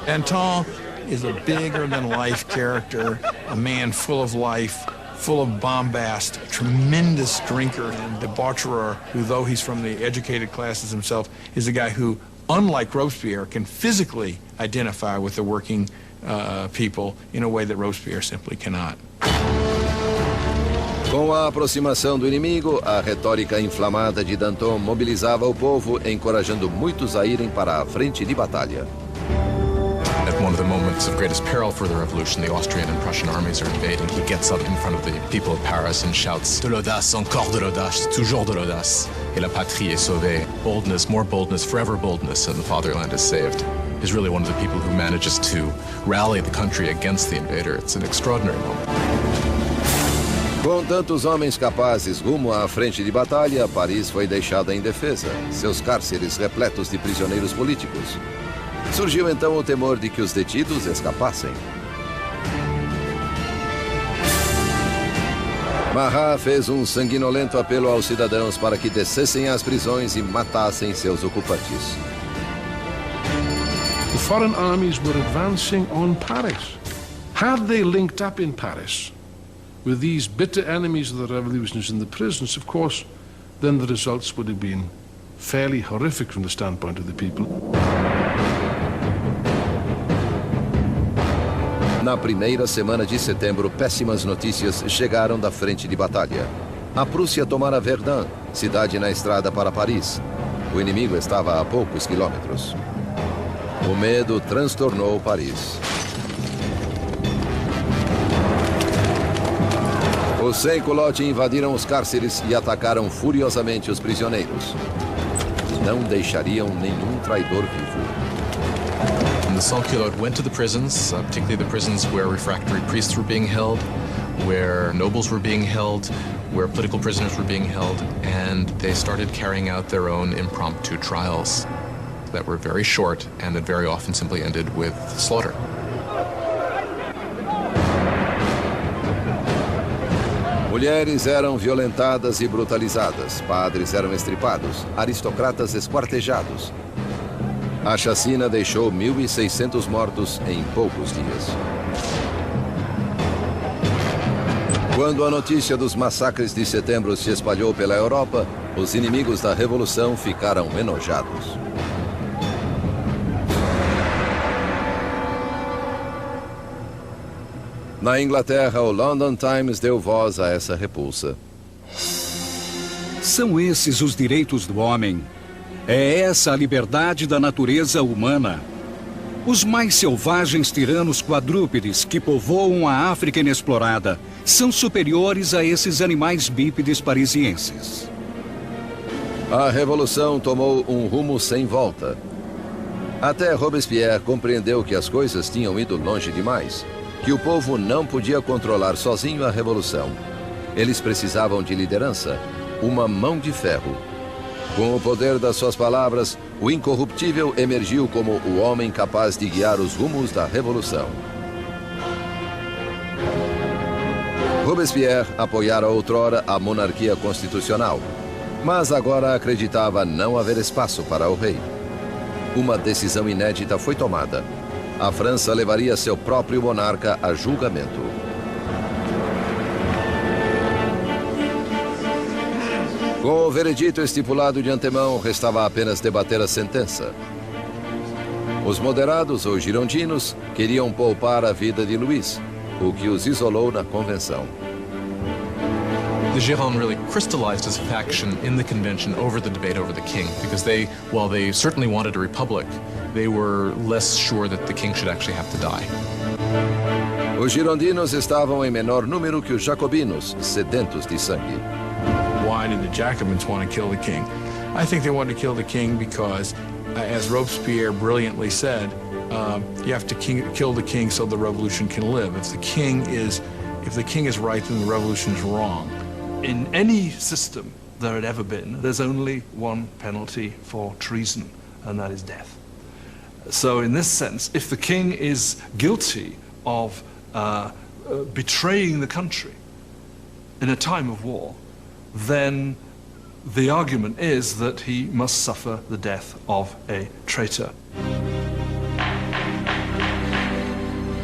Danton is a bigger-than-life character, a man full of life, full of bombast, a tremendous drinker and debaucherer, who, though he's from the educated classes himself, is a guy who, unlike Robespierre, can physically identify with the working people in a way that Robespierre simply cannot. Com a aproximação do inimigo, a retórica inflamada de Danton mobilizava o povo, encorajando muitos a irem para a frente de batalha. At one of the moments of greatest peril for the revolution, the Austrian and Prussian armies are invading. He gets up in front of the people of Paris and shouts, "De l'audace, encore de l'audace, toujours de l'audace. Et la patrie est sauvée." Boldness, more boldness, forever boldness, and the fatherland is saved. He's really one of the people who manages to rally the country against the invader. It's an extraordinary moment. Com tantos homens capazes rumo à frente de batalha, Paris foi deixada indefesa, seus cárceres repletos de prisioneiros políticos. Surgiu então o temor de que os detidos escapassem. Marat fez um sanguinolento apelo aos cidadãos para que descessem às prisões e matassem seus ocupantes. The foreign armies were advancing on Paris. Had they linked up in Paris with these bitter enemies of the revolutions in the prisons, of course, then the results would have been fairly horrific from the standpoint of the people. Na primeira semana de setembro, péssimas notícias chegaram da frente de batalha. A Prússia tomara Verdun, cidade na estrada para Paris. O inimigo estava a poucos quilômetros. O medo transtornou Paris. Os sem-culotte invadiram os cárceres e atacaram furiosamente os prisioneiros. Não deixariam nenhum traidor vivo. And the sans-culottes went to the prisons, particularly the prisons where refractory priests were being held, where nobles were being held, where political prisoners were being held, and they started carrying out their own impromptu trials that were very short and that very often simply ended with slaughter. Mulheres eram violentadas e brutalizadas, padres eram estripados, aristocratas esquartejados. A chacina deixou 1.600 mortos em poucos dias. Quando a notícia dos massacres de setembro se espalhou pela Europa, os inimigos da Revolução ficaram enojados. Na Inglaterra, o London Times deu voz a essa repulsa. São esses os direitos do homem. É essa a liberdade da natureza humana. Os mais selvagens tiranos quadrúpedes que povoam a África inexplorada são superiores a esses animais bípedes parisienses. A Revolução tomou um rumo sem volta. Até Robespierre compreendeu que as coisas tinham ido longe demais, que o povo não podia controlar sozinho a Revolução. Eles precisavam de liderança, uma mão de ferro. Com o poder das suas palavras, o incorruptível emergiu como o homem capaz de guiar os rumos da Revolução. Robespierre apoiara outrora a monarquia constitucional, mas agora acreditava não haver espaço para o rei. Uma decisão inédita foi tomada. A França levaria seu próprio monarca a julgamento. Com o veredito estipulado de antemão, restava apenas debater a sentença. Os moderados ou girondinos queriam poupar a vida de Luís, o que os isolou na convenção. The Gironde really crystallized as a faction in the convention over the debate over the king, because they, while they certainly wanted a republic, they were less sure that the king should actually have to die. Os girondinos estavam em menor número que os jacobinos, sedentos de sangue. Why did the Jacobins want to kill the king? I think they wanted to kill the king because, as Robespierre brilliantly said, you have to kill the king so the revolution can live. If the king is right, then the revolution is wrong. In any system there had ever been, there's only one penalty for treason, and that is death. So in this sense, if the king is guilty of betraying the country in a time of war, then the argument is that he must suffer the death of a traitor.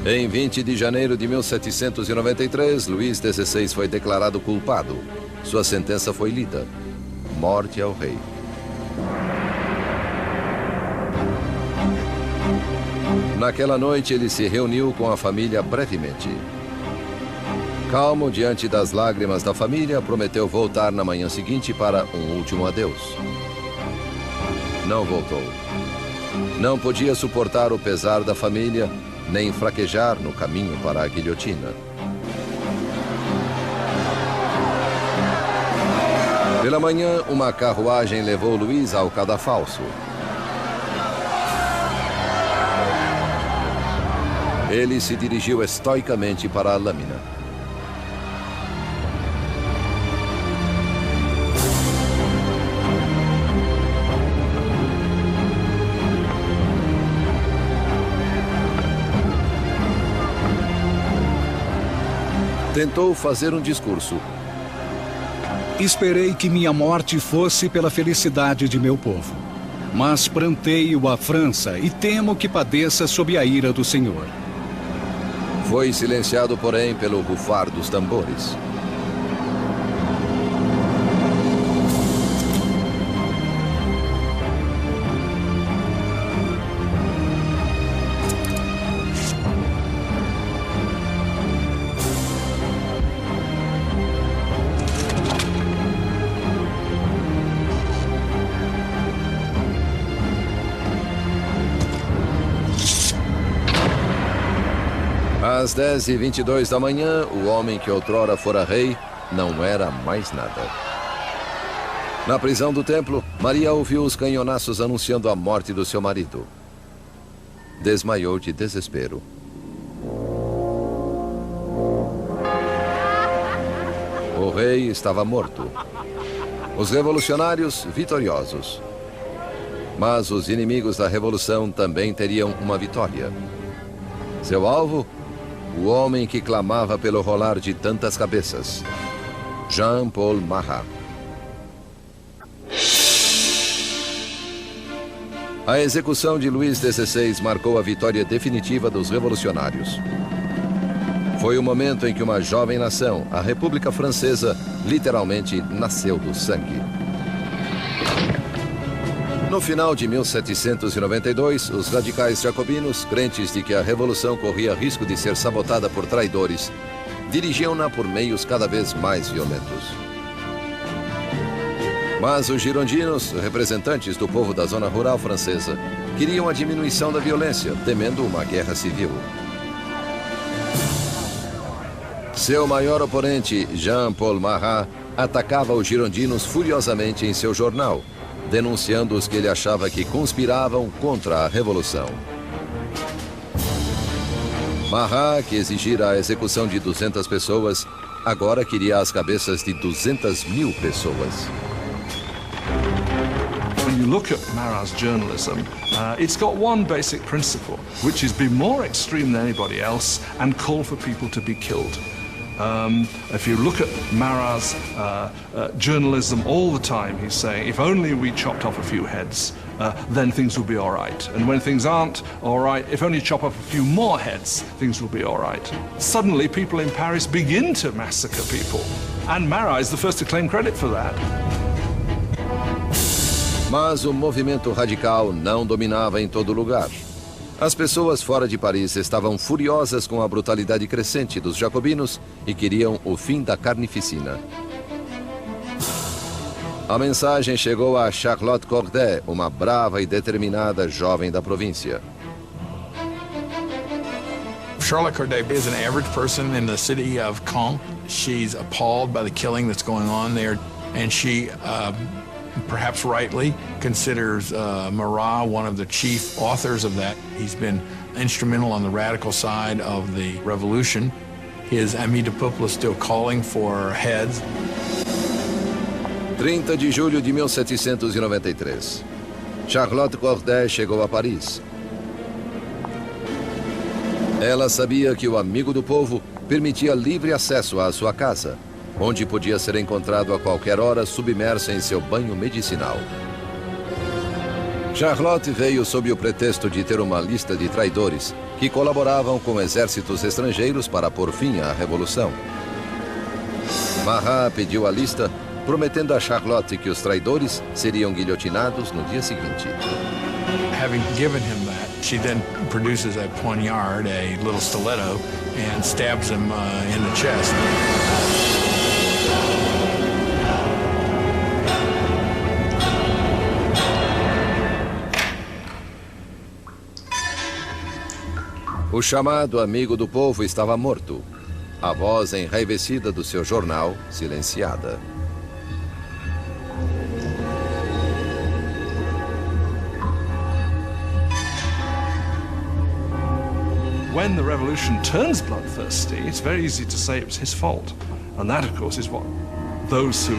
Em 20 de janeiro de 1793, Luís XVI foi declarado culpado. Sua sentença foi lida: morte ao rei. Naquela noite, ele se reuniu com a família brevemente. Calmo diante das lágrimas da família, prometeu voltar na manhã seguinte para um último adeus. Não voltou. Não podia suportar o pesar da família, nem fraquejar no caminho para a guilhotina. Pela manhã, uma carruagem levou Luís ao cadafalso. Ele se dirigiu estoicamente para a lâmina. tentou fazer um discurso. Esperei que minha morte fosse pela felicidade de meu povo. Mas pranteio a França e temo que padeça sob a ira do Senhor. Foi silenciado, porém, pelo rufar dos tambores. Às 10h22 da manhã, o homem que outrora fora rei não era mais nada. Na prisão do templo, Maria ouviu os canhonaços anunciando a morte do seu marido. Desmaiou de desespero. O rei estava morto. Os revolucionários vitoriosos. Mas os inimigos da revolução também teriam uma vitória. Seu alvo? O homem que clamava pelo rolar de tantas cabeças. Jean-Paul Marat. A execução de Luís XVI marcou a vitória definitiva dos revolucionários. Foi o momento em que uma jovem nação, a República Francesa, literalmente nasceu do sangue. No final de 1792, os radicais jacobinos, crentes de que a revolução corria risco de ser sabotada por traidores, dirigiam-na por meios cada vez mais violentos. Mas os girondinos, representantes do povo da zona rural francesa, queriam a diminuição da violência, temendo uma guerra civil. Seu maior oponente, Jean-Paul Marat, atacava os girondinos furiosamente em seu jornal, denunciando os que ele achava que conspiravam contra a revolução. Marat, que exigira a execução de 200 pessoas, agora queria as cabeças de 200.000 pessoas. When you look at Marat's journalism, it's got one basic principle, which is be more extreme than anybody else and call for people to be killed. If you look at Marat's journalism all the time, he's saying, if only we chopped off a few heads, then things will be all right. And when things aren't all right, if only chop off a few more heads, things will be all right. Suddenly, people in Paris begin to massacre people. And Marat is the first to claim credit for that. Mas o movimento radical não dominava em todo lugar. As pessoas fora de Paris estavam furiosas com a brutalidade crescente dos jacobinos e queriam o fim da carnificina. A mensagem chegou a Charlotte Corday, uma brava e determinada jovem da província. Charlotte Corday is an average person in the city of Caen. She's appalled by the killing that's going on there, and she perhaps rightly, considers Marat one of the chief authors of that. He's been instrumental on the radical side of the revolution. His Ami du Peuple is still calling for heads. 30 de julho de 1793. Charlotte Corday chegou a Paris. Ela sabia que o amigo do povo permitia livre acesso à sua casa, onde podia ser encontrado a qualquer hora submerso em seu banho medicinal. Charlotte veio sob o pretexto de ter uma lista de traidores que colaboravam com exércitos estrangeiros para pôr fim à revolução. Marat pediu a lista, prometendo a Charlotte que os traidores seriam guilhotinados no dia seguinte. Having given him that, she then produces a poignard, a little stiletto, and stabs him in the chest. O chamado amigo do povo estava morto. A voz enraivecida do seu jornal, silenciada. When the revolution turns bloodthirsty, it's very easy to say it was his fault. And that, of course, is what those who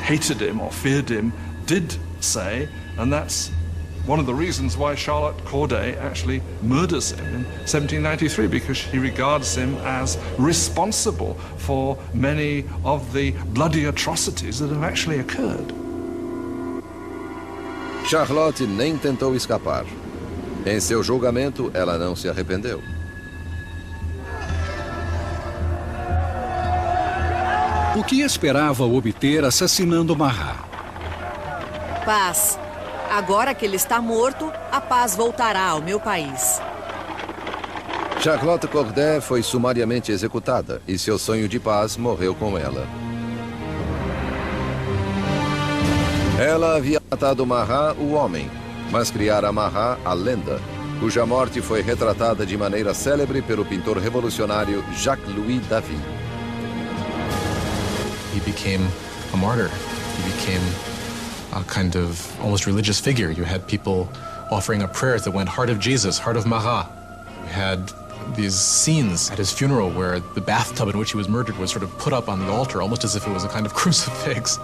hated him or feared him did say, and that's one of the reasons why Charlotte Corday actually murders him in 1793, because she regards him as responsible for many of the bloody atrocities that have actually occurred. Charlotte nem tentou escapar. Em seu julgamento, ela não se arrependeu. O que esperava obter assassinando Marat? Paz. Agora que ele está morto, a paz voltará ao meu país. Charlotte Corday foi sumariamente executada e seu sonho de paz morreu com ela. Ela havia matado Marat, o homem, mas criara Marat, a lenda, cuja morte foi retratada de maneira célebre pelo pintor revolucionário Jacques-Louis David. He became a martyr. He became a kind of almost religious figure. You had people offering up prayers that went, "Heart of Jesus, Heart of Marat." You had these scenes at his funeral where the bathtub in which he was murdered was sort of put up on the altar, almost as if it was a kind of crucifix.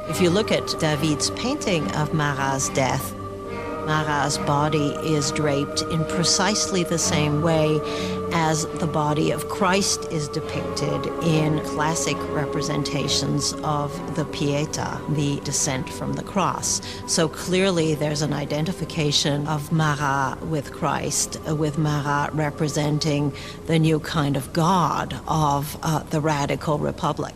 If you look at David's painting of Marat's death, Marat's body is draped in precisely the same way as the body of Christ is depicted in classic representations of the Pietà, the descent from the cross. So clearly there's an identification of Marat with Christ, with Marat representing the new kind of God of the radical republic.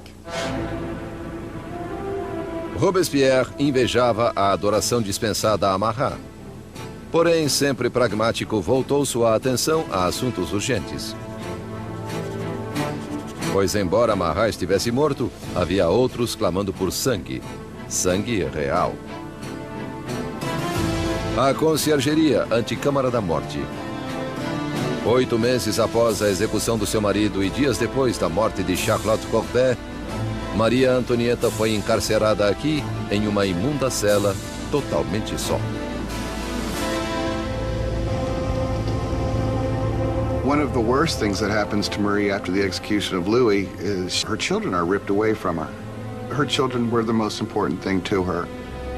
Robespierre invejava a adoração dispensada a Marat. Porém, sempre pragmático, voltou sua atenção a assuntos urgentes. Pois, embora Marat estivesse morto, havia outros clamando por sangue. Sangue real. A conciergeria, anticâmara da morte. 8 meses após a execução do seu marido e dias depois da morte de Charlotte Corday, Maria Antonieta foi encarcerada aqui, em uma imunda cela, totalmente só. One of the worst things that happens to Marie after the execution of Louis is her children are ripped away from her. Her children were the most important thing to her.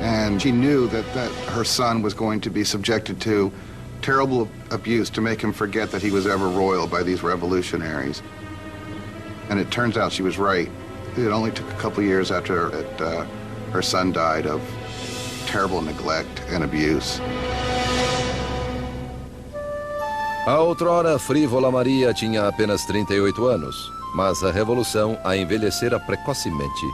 And she knew that her son was going to be subjected to terrible abuse to make him forget that he was ever royal by these revolutionaries. And it turns out she was right. It only took a couple of years after her son died of terrible neglect and abuse. A outrora frívola Maria tinha apenas 38 anos, mas a revolução a envelhecera precocemente.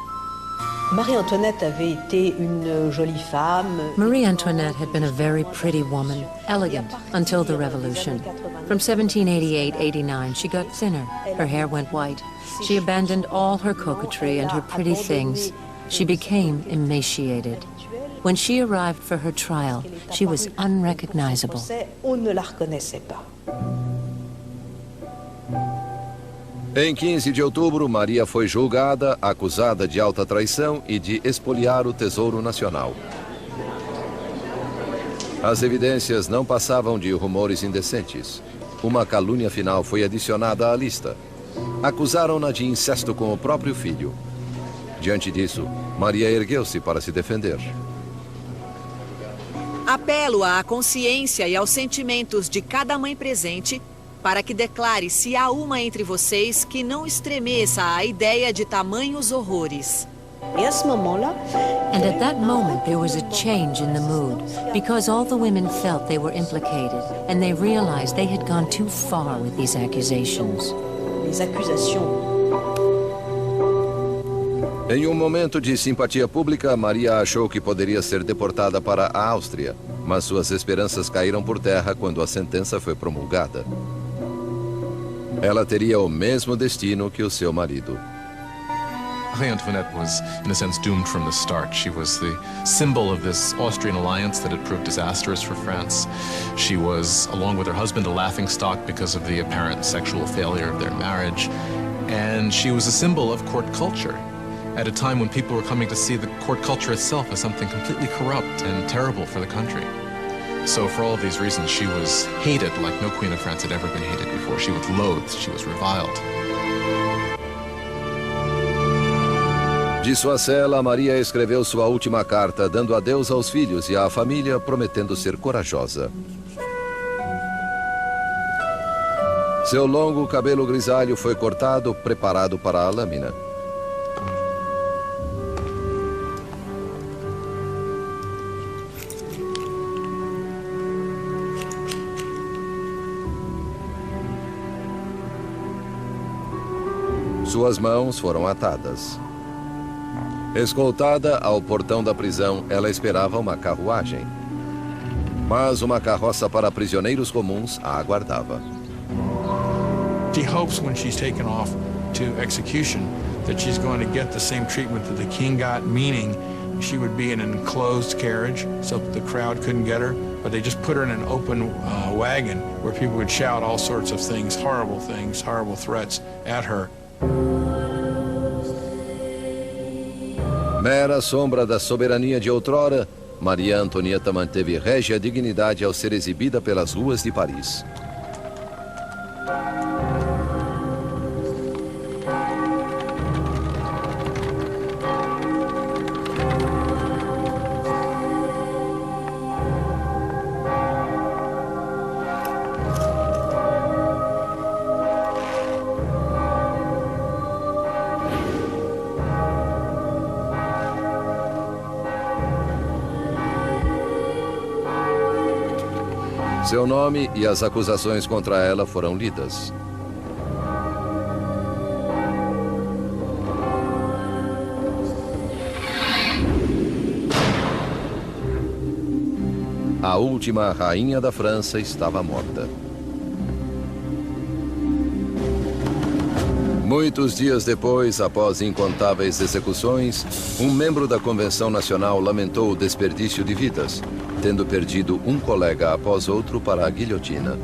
Marie Antoinette avait été une jolie femme. Marie Antoinette had been a very pretty woman, elegant, until the revolution. From 1788-89, she got thinner. Her hair went white. She abandoned all her coquetry and her pretty things. She became emaciated. When she arrived for her trial, she was unrecognizable. On ne la reconnaissait pas. Em 15 de outubro, Maria foi julgada, acusada de alta traição e de expoliar o Tesouro Nacional. As evidências não passavam de rumores indecentes. Uma calúnia final foi adicionada à lista. Acusaram-na de incesto com o próprio filho. Diante disso, Maria ergueu-se para se defender. Apelo à consciência e aos sentimentos de cada mãe presente para que declare se há uma entre vocês que não estremeça à ideia de tamanhos horrores. And at that moment there was a change in the mood, because all the women felt they were implicated, and they realized they had gone too far with these accusations. Les accusations. Em um momento de simpatia pública, Maria achou que poderia ser deportada para a Áustria, mas suas esperanças caíram por terra quando a sentença foi promulgada. Ela teria o mesmo destino que o seu marido. Marie Antoinette was, in a sense, doomed from the start. She was the symbol of this Austrian alliance that had proved disastrous for France. She was, along with her husband, a laughingstock because of the apparent sexual failure of their marriage. And she was a symbol of court culture at a time when people were coming to see the court culture itself as something completely corrupt and terrible for the country. So for all of these reasons, she was hated like no queen of France had ever been hated before. She was loathed, she was reviled. De sua cela, Maria escreveu sua última carta, dando adeus aos filhos e à família, prometendo ser corajosa. Seu longo cabelo grisalho foi cortado, preparado para a lâmina. Suas mãos foram atadas. Escoltada ao portão da prisão, ela esperava uma carruagem. Mas uma carroça para prisioneiros comuns a aguardava. She hopes when she's taken off to execution that she's going to get the same treatment that the king got, meaning she would be in an enclosed carriage so that the crowd couldn't get her, but they just put her in an open wagon where people would shout all sorts of things, horrible threats at her. Mera sombra da soberania de outrora, Maria Antonieta manteve régia dignidade ao ser exibida pelas ruas de Paris. Seu nome e as acusações contra ela foram lidas. A última rainha da França estava morta. Muitos dias depois, após incontáveis execuções, um membro da Convenção Nacional lamentou o desperdício de vidas, tendo perdido um colega após outro para a guilhotina.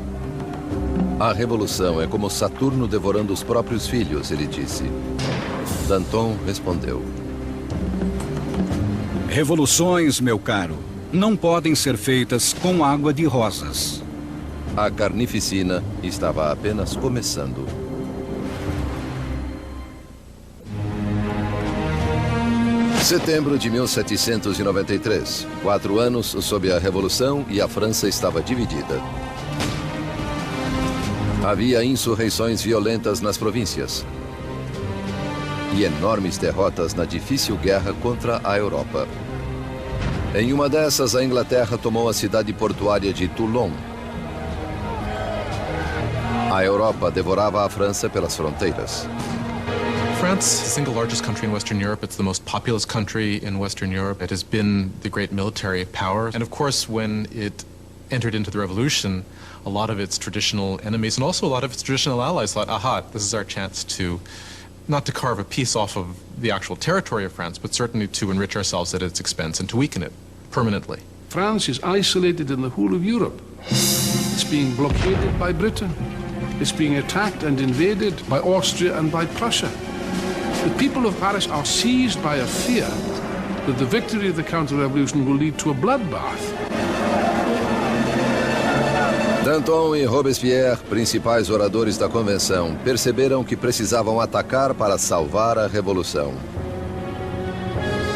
A revolução é como Saturno devorando os próprios filhos, ele disse. Danton respondeu. Revoluções, meu caro, não podem ser feitas com água de rosas. A carnificina estava apenas começando. Setembro de 1793. 4 anos sob a Revolução e a França estava dividida. Havia insurreições violentas nas províncias e enormes derrotas na difícil guerra contra a Europa. Em uma dessas, a Inglaterra tomou a cidade portuária de Toulon. A Europa devorava a França pelas fronteiras. France is the single largest country in Western Europe. It's the most populous country in Western Europe. It has been the great military power. And of course, when it entered into the revolution, a lot of its traditional enemies and also a lot of its traditional allies thought, aha, this is our chance to, not to carve a piece off of the actual territory of France, but certainly to enrich ourselves at its expense and to weaken it permanently. France is isolated in the whole of Europe. It's being blockaded by Britain. It's being attacked and invaded by Austria and by Prussia. The people of Paris are seized by a fear that the victory of the counter-revolution will lead to a bloodbath. Danton e Robespierre, principais oradores da convenção, perceberam que precisavam atacar para salvar a revolução.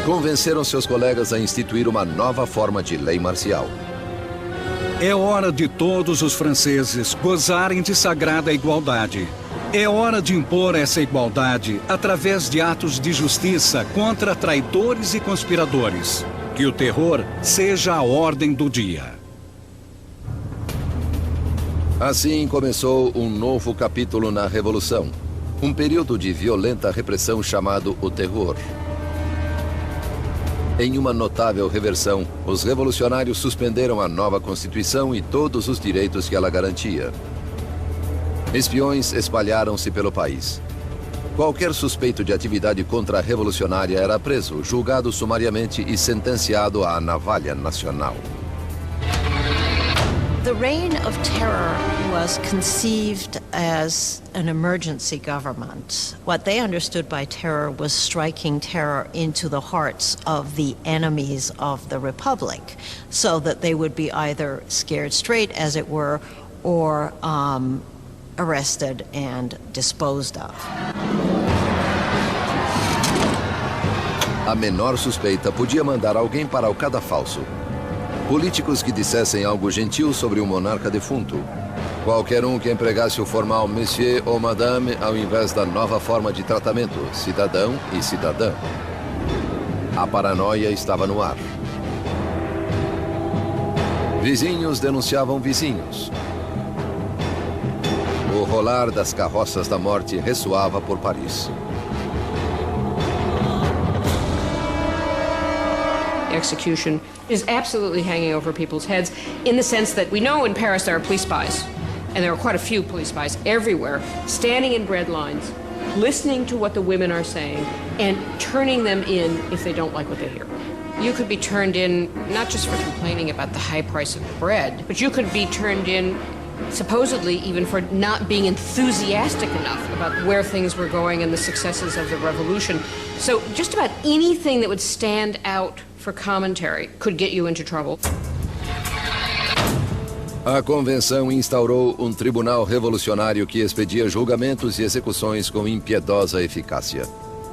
Convenceram seus colegas a instituir uma nova forma de lei marcial. É hora de todos os franceses gozarem de sagrada igualdade. É hora de impor essa igualdade através de atos de justiça contra traidores e conspiradores. Que o terror seja a ordem do dia. Assim começou um novo capítulo na Revolução. Um período de violenta repressão chamado o Terror. Em uma notável reversão, os revolucionários suspenderam a nova Constituição e todos os direitos que ela garantia. Espiões espalharam-se pelo país. Qualquer suspeito de atividade contra-revolucionária era preso, julgado sumariamente e sentenciado à navalha nacional. The reign of terror was conceived as an emergency government. What they understood by terror was striking terror into the hearts of the enemies of the Republic, so that they would be either scared straight, as it were, or arrested and disposed of. A menor suspeita podia mandar alguém para o cadafalso. Políticos que dissessem algo gentil sobre o monarca defunto. Qualquer um que empregasse o formal monsieur ou madame ao invés da nova forma de tratamento, cidadão e cidadã. A paranoia estava no ar. Vizinhos denunciavam vizinhos. O rolar das carroças da morte ressoava por Paris. Execution is absolutely hanging over people's heads in the sense that we know in Paris there are police spies, and there are quite a few police spies everywhere, standing in bread lines, listening to what the women are saying, and turning them in if they don't like what they hear. You could be turned in not just for complaining about the high price of bread, but you could be turned in supposedly even for not being enthusiastic enough about where things were going and the successes of the revolution. So just about anything that would stand out for commentary could get you into trouble. A convenção instaurou um tribunal revolucionário que expedia julgamentos e execuções com impiedosa eficácia.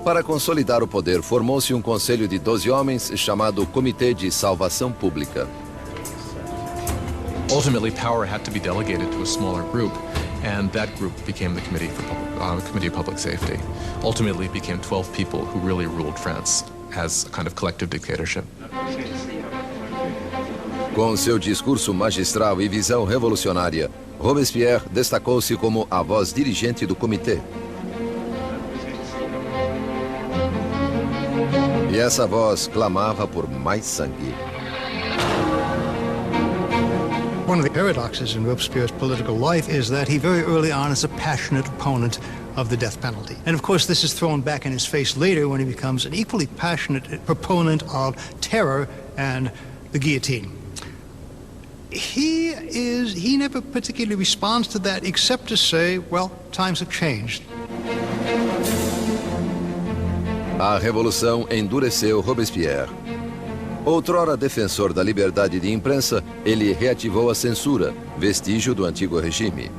Para consolidar o poder, formou-se um conselho de 12 homens chamado Comitê de Salvação Pública. Ultimately, power had to be delegated to a smaller group, and that group became the Committee of Public Safety. Ultimately, it became 12 people who really ruled France as a kind of collective dictatorship. Com seu discurso magistral e visão revolucionária, Robespierre destacou-se como a voz dirigente do comitê. E essa voz clamava por mais sangue. One of the paradoxes in Robespierre's political life is that he very early on is a passionate opponent of the death penalty. And of course this is thrown back in his face later when he becomes an equally passionate proponent of terror and the guillotine. He never particularly responds to that except to say, well, times have changed. A revolução endureceu Robespierre. Outrora defensor da liberdade de imprensa, ele reativou a censura, vestígio do antigo regime.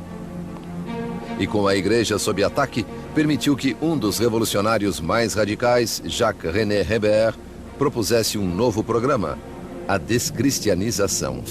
E com a igreja sob ataque, permitiu que um dos revolucionários mais radicais, Jacques-René Hébert, propusesse um novo programa, a descristianização.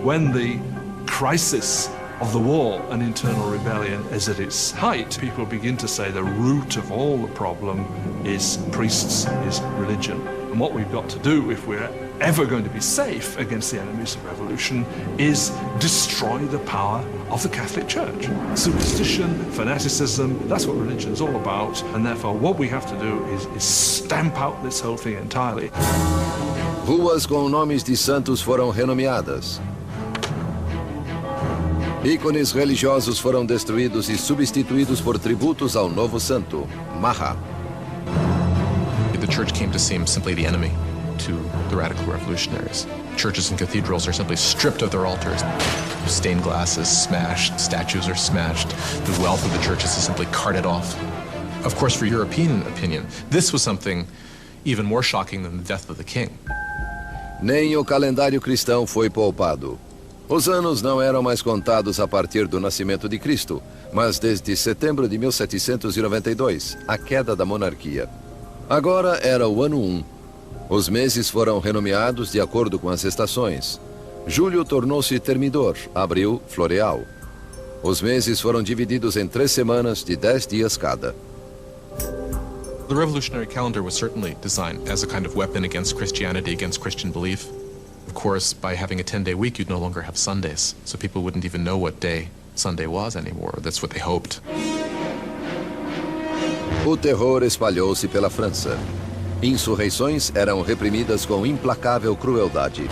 When the crisis of the war and internal rebellion is at its height, people begin to say the root of all the problem is priests, is religion. And what we've got to do if we're ever going to be safe against the enemies of revolution is destroy the power of the Catholic Church. Superstition, fanaticism, that's what religion is all about, and therefore what we have to do is stamp out this whole thing entirely. Ruas com nomes de santos foram renomeadas. Ícones religiosos foram destruídos e substituídos por tributos ao novo santo, Marat. The church came to seem simply the enemy to the radical revolutionaries. Churches and cathedrals are simply stripped of their altars. Stained glass is smashed, statues are smashed. The wealth of the churches is simply carted off. Of course, for European opinion, this was something even more shocking than the death of the king. Nem o calendário cristão foi poupado. Os anos não eram mais contados a partir do nascimento de Cristo, mas desde setembro de 1792, a queda da monarquia. Agora era o ano 1. Os meses foram renomeados de acordo com as estações. Julho tornou-se termidor, abril, floreal. Os meses foram divididos em 3 semanas de 10 dias cada. The revolutionary calendar was certainly designed as a kind of weapon against Christianity, against Christian belief. Of course, by having a 10-day week, you'd no longer have Sundays, so people wouldn't even know what day Sunday was anymore. That's what they hoped. O terror espalhou-se pela França. Insurreições eram reprimidas com implacável crueldade.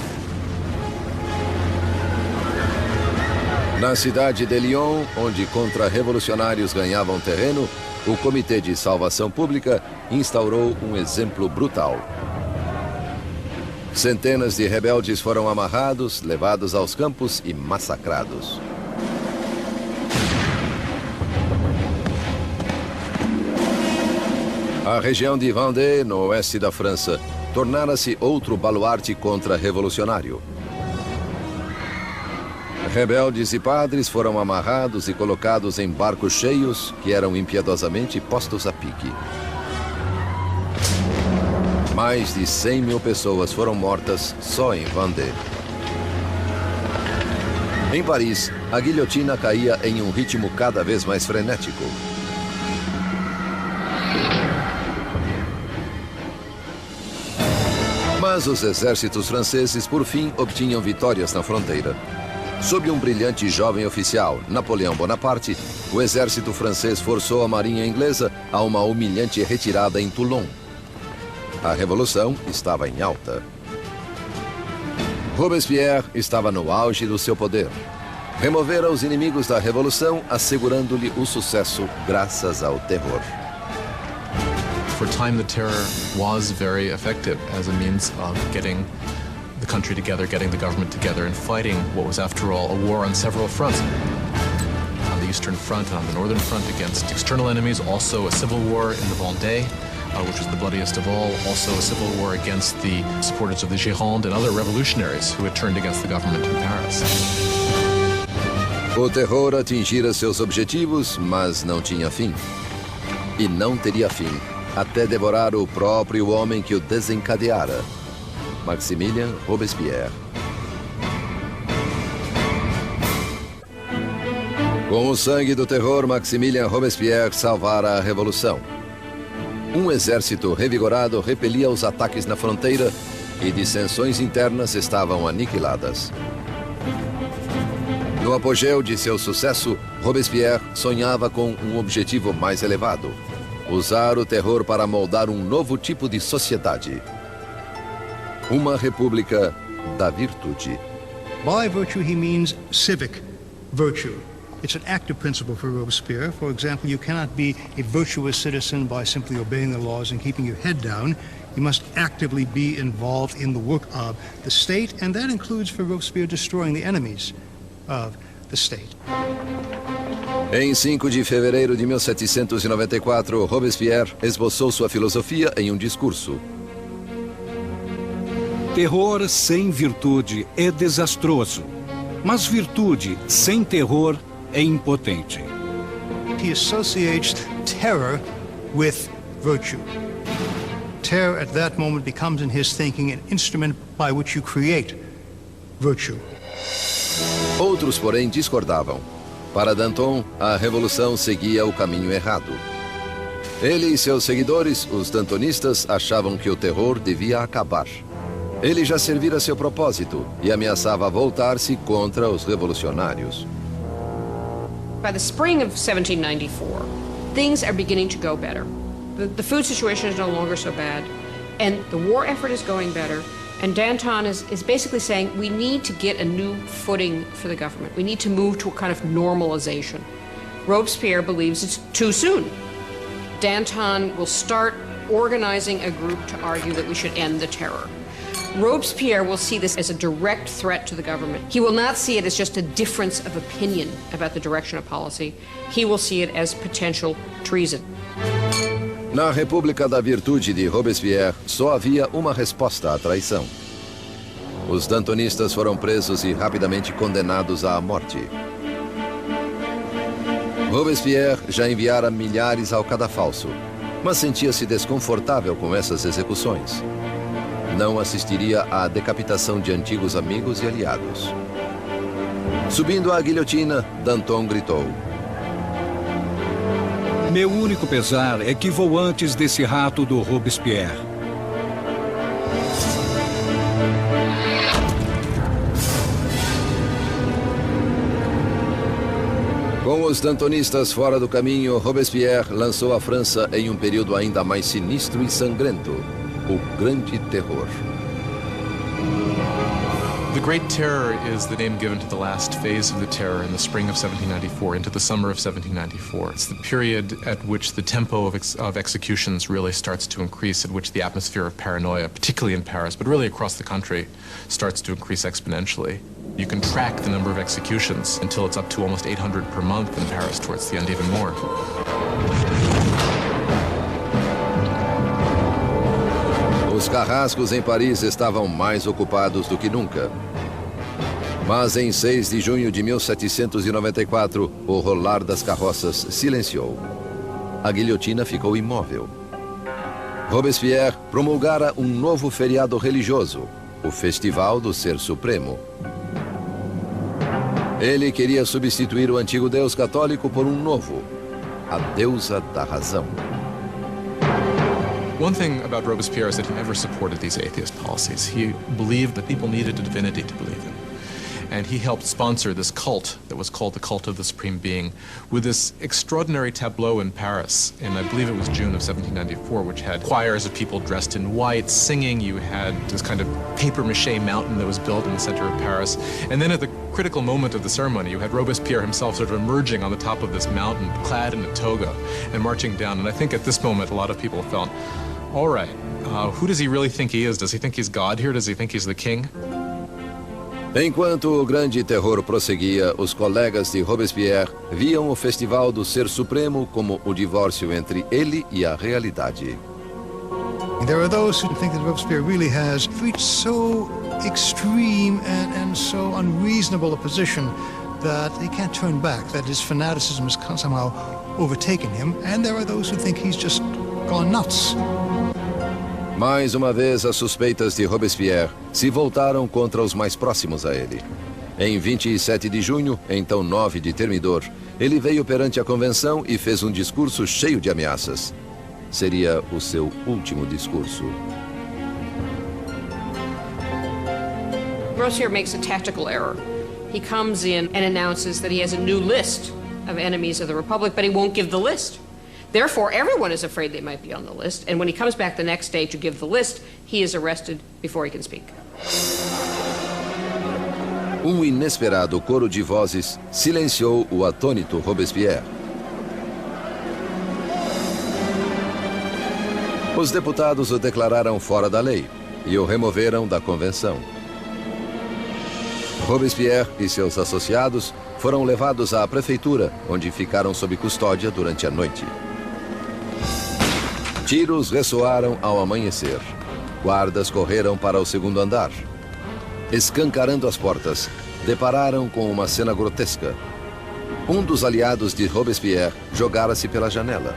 Na cidade de Lyon, onde contra-revolucionários ganhavam terreno, o Comitê de Salvação Pública instaurou um exemplo brutal. Centenas de rebeldes foram amarrados, levados aos campos e massacrados. A região de Vendée, no oeste da França, tornara-se outro baluarte contra-revolucionário. Rebeldes e padres foram amarrados e colocados em barcos cheios que eram impiedosamente postos a pique. Mais de 100 mil pessoas foram mortas só em Vendée. Em Paris, a guilhotina caía em um ritmo cada vez mais frenético. Mas os exércitos franceses, por fim, obtinham vitórias na fronteira. Sob um brilhante jovem oficial, Napoleão Bonaparte, o exército francês forçou a marinha inglesa a uma humilhante retirada em Toulon. A revolução estava em alta. Robespierre estava no auge do seu poder. Removera os inimigos da revolução, assegurando-lhe o sucesso graças ao terror. For a time, the terror was very effective as a means of getting the country together, getting the government together, and fighting what was, after all, a war on several fronts. On the Eastern Front and on the Northern Front against external enemies, also a civil war in the Vendée, which was the bloodiest of all, also a civil war against the supporters of the Gironde and other revolutionaries who had turned against the government in Paris. O terror atingira seus objetivos, mas não tinha fim. E não teria fim até devorar o próprio homem que o desencadeara, Maximilien Robespierre. Com o sangue do terror, Maximilien Robespierre salvara a revolução. Um exército revigorado repelia os ataques na fronteira e dissensões internas estavam aniquiladas. No apogeu de seu sucesso, Robespierre sonhava com um objetivo mais elevado: usar o terror para moldar um novo tipo de sociedade. Uma república da virtude. By virtue, he means civic virtue. It's an active principle for Robespierre. For example, you cannot be a virtuous citizen by simply obeying the laws and keeping your head down. You must actively be involved in the work of the state, and that includes for Robespierre destroying the enemies of the state. Em 5 de fevereiro de 1794, Robespierre esboçou sua filosofia em um discurso. Terror sem virtude é desastroso, mas virtude sem terror é impotente. He associates terror with virtue. Terror at that moment becomes in his thinking an instrument by which you create virtue. Outros, porém, discordavam. Para Danton, a revolução seguia o caminho errado. Ele e seus seguidores, os dantonistas, achavam que o terror devia acabar. Ele já servira seu propósito e ameaçava voltar-se contra os revolucionários. By the spring of 1794, things are beginning to go better. The food situation is no longer so bad, and the war effort is going better. And Danton is basically saying we need to get a new footing for the government. We need to move to a kind of normalization. Robespierre believes it's too soon. Danton will start organizing a group to argue that we should end the terror. Robespierre will see this as a direct threat to the government. He will not see it as just a difference of opinion about the direction of policy. He will see it as potential treason. Na República da Virtude de Robespierre, só havia uma resposta à traição. Os dantonistas foram presos e rapidamente condenados à morte. Robespierre já enviara milhares ao cadafalso, mas sentia-se desconfortável com essas execuções. Não assistiria à decapitação de antigos amigos e aliados. Subindo à guilhotina, Danton gritou: Meu único pesar é que vou antes desse rato do Robespierre. Com os dantonistas fora do caminho, Robespierre lançou a França em um período ainda mais sinistro e sangrento: o Grande Terror. The Great Terror is the name given to the last phase of the terror in the spring of 1794 into the summer of 1794. It's the period at which the tempo of executions really starts to increase, at which the atmosphere of paranoia, particularly in Paris, but really across the country, starts to increase exponentially. You can track the number of executions until it's up to almost 800 per month in Paris, towards the end even more. Os carrascos em Paris estavam mais ocupados do que nunca. Mas em 6 de junho de 1794, o rolar das carroças silenciou. A guilhotina ficou imóvel. Robespierre promulgara um novo feriado religioso, o Festival do Ser Supremo. Ele queria substituir o antigo Deus católico por um novo, a deusa da razão. One thing about Robespierre is that he never supported these atheist policies. He believed that people needed a divinity to believe in. And he helped sponsor this cult that was called the Cult of the Supreme Being with this extraordinary tableau in Paris in, I believe it was June of 1794, which had choirs of people dressed in white singing. You had this kind of papier-mâché mountain that was built in the center of Paris. And then at the critical moment of the ceremony, you had Robespierre himself sort of emerging on the top of this mountain, clad in a toga and marching down. And I think at this moment, a lot of people felt, all right, who does he really think he is? Does he think he's God here? Does he think he's the king? Enquanto o grande terror prosseguia, os colegas de Robespierre viam o Festival do Ser Supremo como o divórcio entre ele e a realidade. There are those who think that Robespierre really has reached so extreme and so unreasonable a position that he can't turn back, that his fanaticism has somehow overtaken him, and there are those who think he's just gone nuts. Mais uma vez, as suspeitas de Robespierre se voltaram contra os mais próximos a ele. Em 27 de junho, então 9 de Termidor, ele veio perante a convenção e fez um discurso cheio de ameaças. Seria o seu último discurso. Robespierre makes a tactical error. He comes in and announces that he has a new list of enemies of the Republic, but he won't give the list. Therefore, everyone is afraid they might be on the list, and when he comes back the next day to give the list, he is arrested before he can speak. Um inesperado coro de vozes silenciou o atônito Robespierre. Os deputados o declararam fora da lei e o removeram da convenção. Robespierre e seus associados foram levados à prefeitura, onde ficaram sob custódia durante a noite. Tiros ressoaram ao amanhecer. Guardas correram para o segundo andar. Escancarando as portas, depararam com uma cena grotesca. Um dos aliados de Robespierre jogara-se pela janela.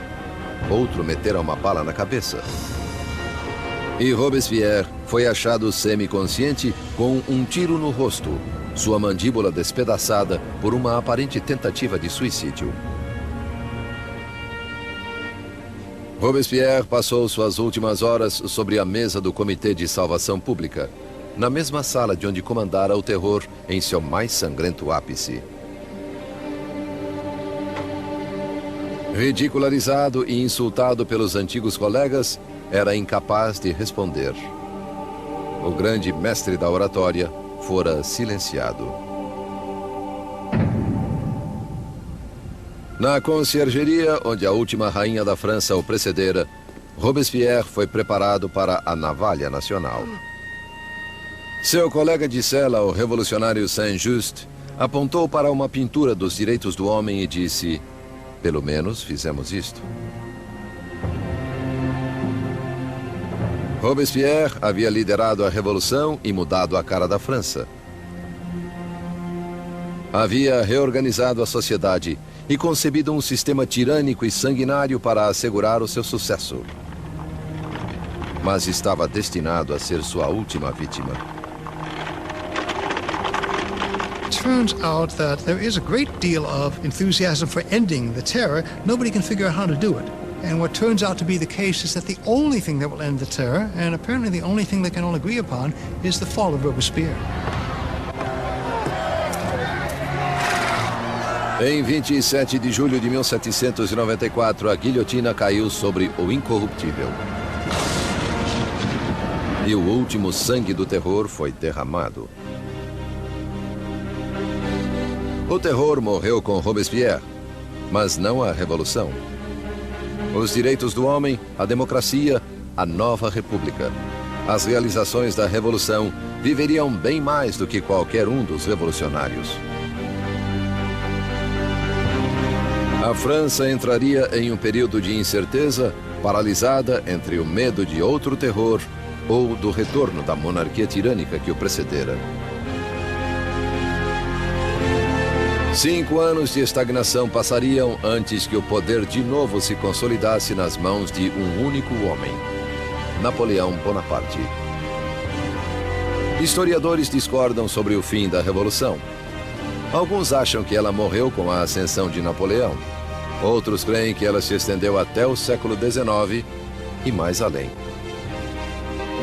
Outro metera uma bala na cabeça. E Robespierre foi achado semiconsciente com um tiro no rosto, sua mandíbula despedaçada por uma aparente tentativa de suicídio. Robespierre passou suas últimas horas sobre a mesa do Comitê de Salvação Pública, na mesma sala de onde comandara o terror em seu mais sangrento ápice. Ridicularizado e insultado pelos antigos colegas, era incapaz de responder. O grande mestre da oratória fora silenciado. Na conciergeria, onde a última rainha da França o precedera, Robespierre foi preparado para a navalha nacional. Seu colega de cela, o revolucionário Saint-Just, apontou para uma pintura dos direitos do homem e disse: "Pelo menos fizemos isto." Robespierre havia liderado a revolução e mudado a cara da França. Havia reorganizado a sociedade e concebido um sistema tirânico e sanguinário para assegurar o seu sucesso. Mas estava destinado a ser sua última vítima. It turns out that there is a great deal of enthusiasm for ending the terror. Nobody can figure out how to do it. And what turns out to be the case is that the only thing that will end the terror, and apparently the only thing they can all agree upon, is the fall of Robespierre. Em 27 de julho de 1794, a guilhotina caiu sobre o incorruptível. E o último sangue do terror foi derramado. O terror morreu com Robespierre, mas não a revolução. Os direitos do homem, a democracia, a nova república. As realizações da revolução viveriam bem mais do que qualquer um dos revolucionários. A França entraria em um período de incerteza, paralisada entre o medo de outro terror ou do retorno da monarquia tirânica que o precedera. 5 anos de estagnação passariam antes que o poder de novo se consolidasse nas mãos de um único homem, Napoleão Bonaparte. Historiadores discordam sobre o fim da Revolução. Alguns acham que ela morreu com a ascensão de Napoleão. Outros creem que ela se estendeu até o século XIX e mais além.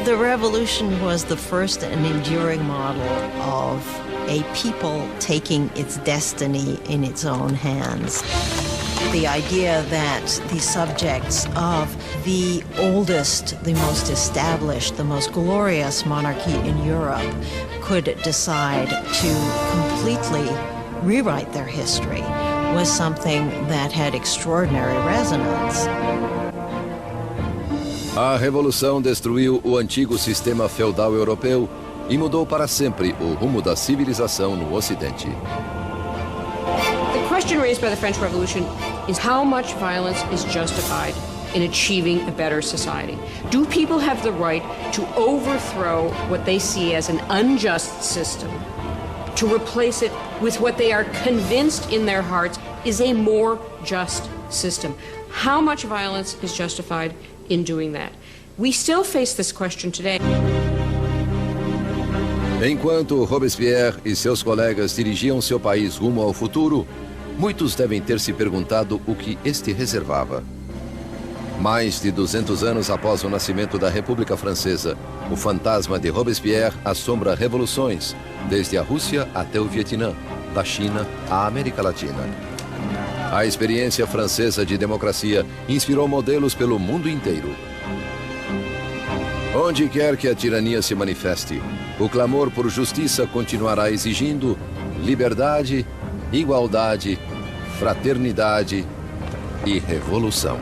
The revolution was the first and enduring model of a people taking its destiny in its own hands. The idea that the subjects of the oldest, the most established, the most glorious monarchy in Europe could decide to completely rewrite their history was something that had extraordinary resonance. A Revolução destruiu o antigo sistema feudal europeu e mudou para sempre o rumo da civilização no Ocidente. The question raised by the French Revolution is how much violence is justified in achieving a better society. Do people have the right to overthrow what they see as an unjust system, to replace it with what they are convinced in their hearts is a more just system? How much violence is justified in doing that? We still face this question today. Enquanto Robespierre e seus colegas dirigiam seu país rumo ao futuro, muitos devem ter se perguntado o que este reservava. Mais de 200 anos após o nascimento da República Francesa, o fantasma de Robespierre assombra revoluções, desde a Rússia até o Vietnã, da China à América Latina. A experiência francesa de democracia inspirou modelos pelo mundo inteiro. Onde quer que a tirania se manifeste, o clamor por justiça continuará exigindo liberdade, igualdade, fraternidade e revolução.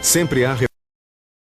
Sempre há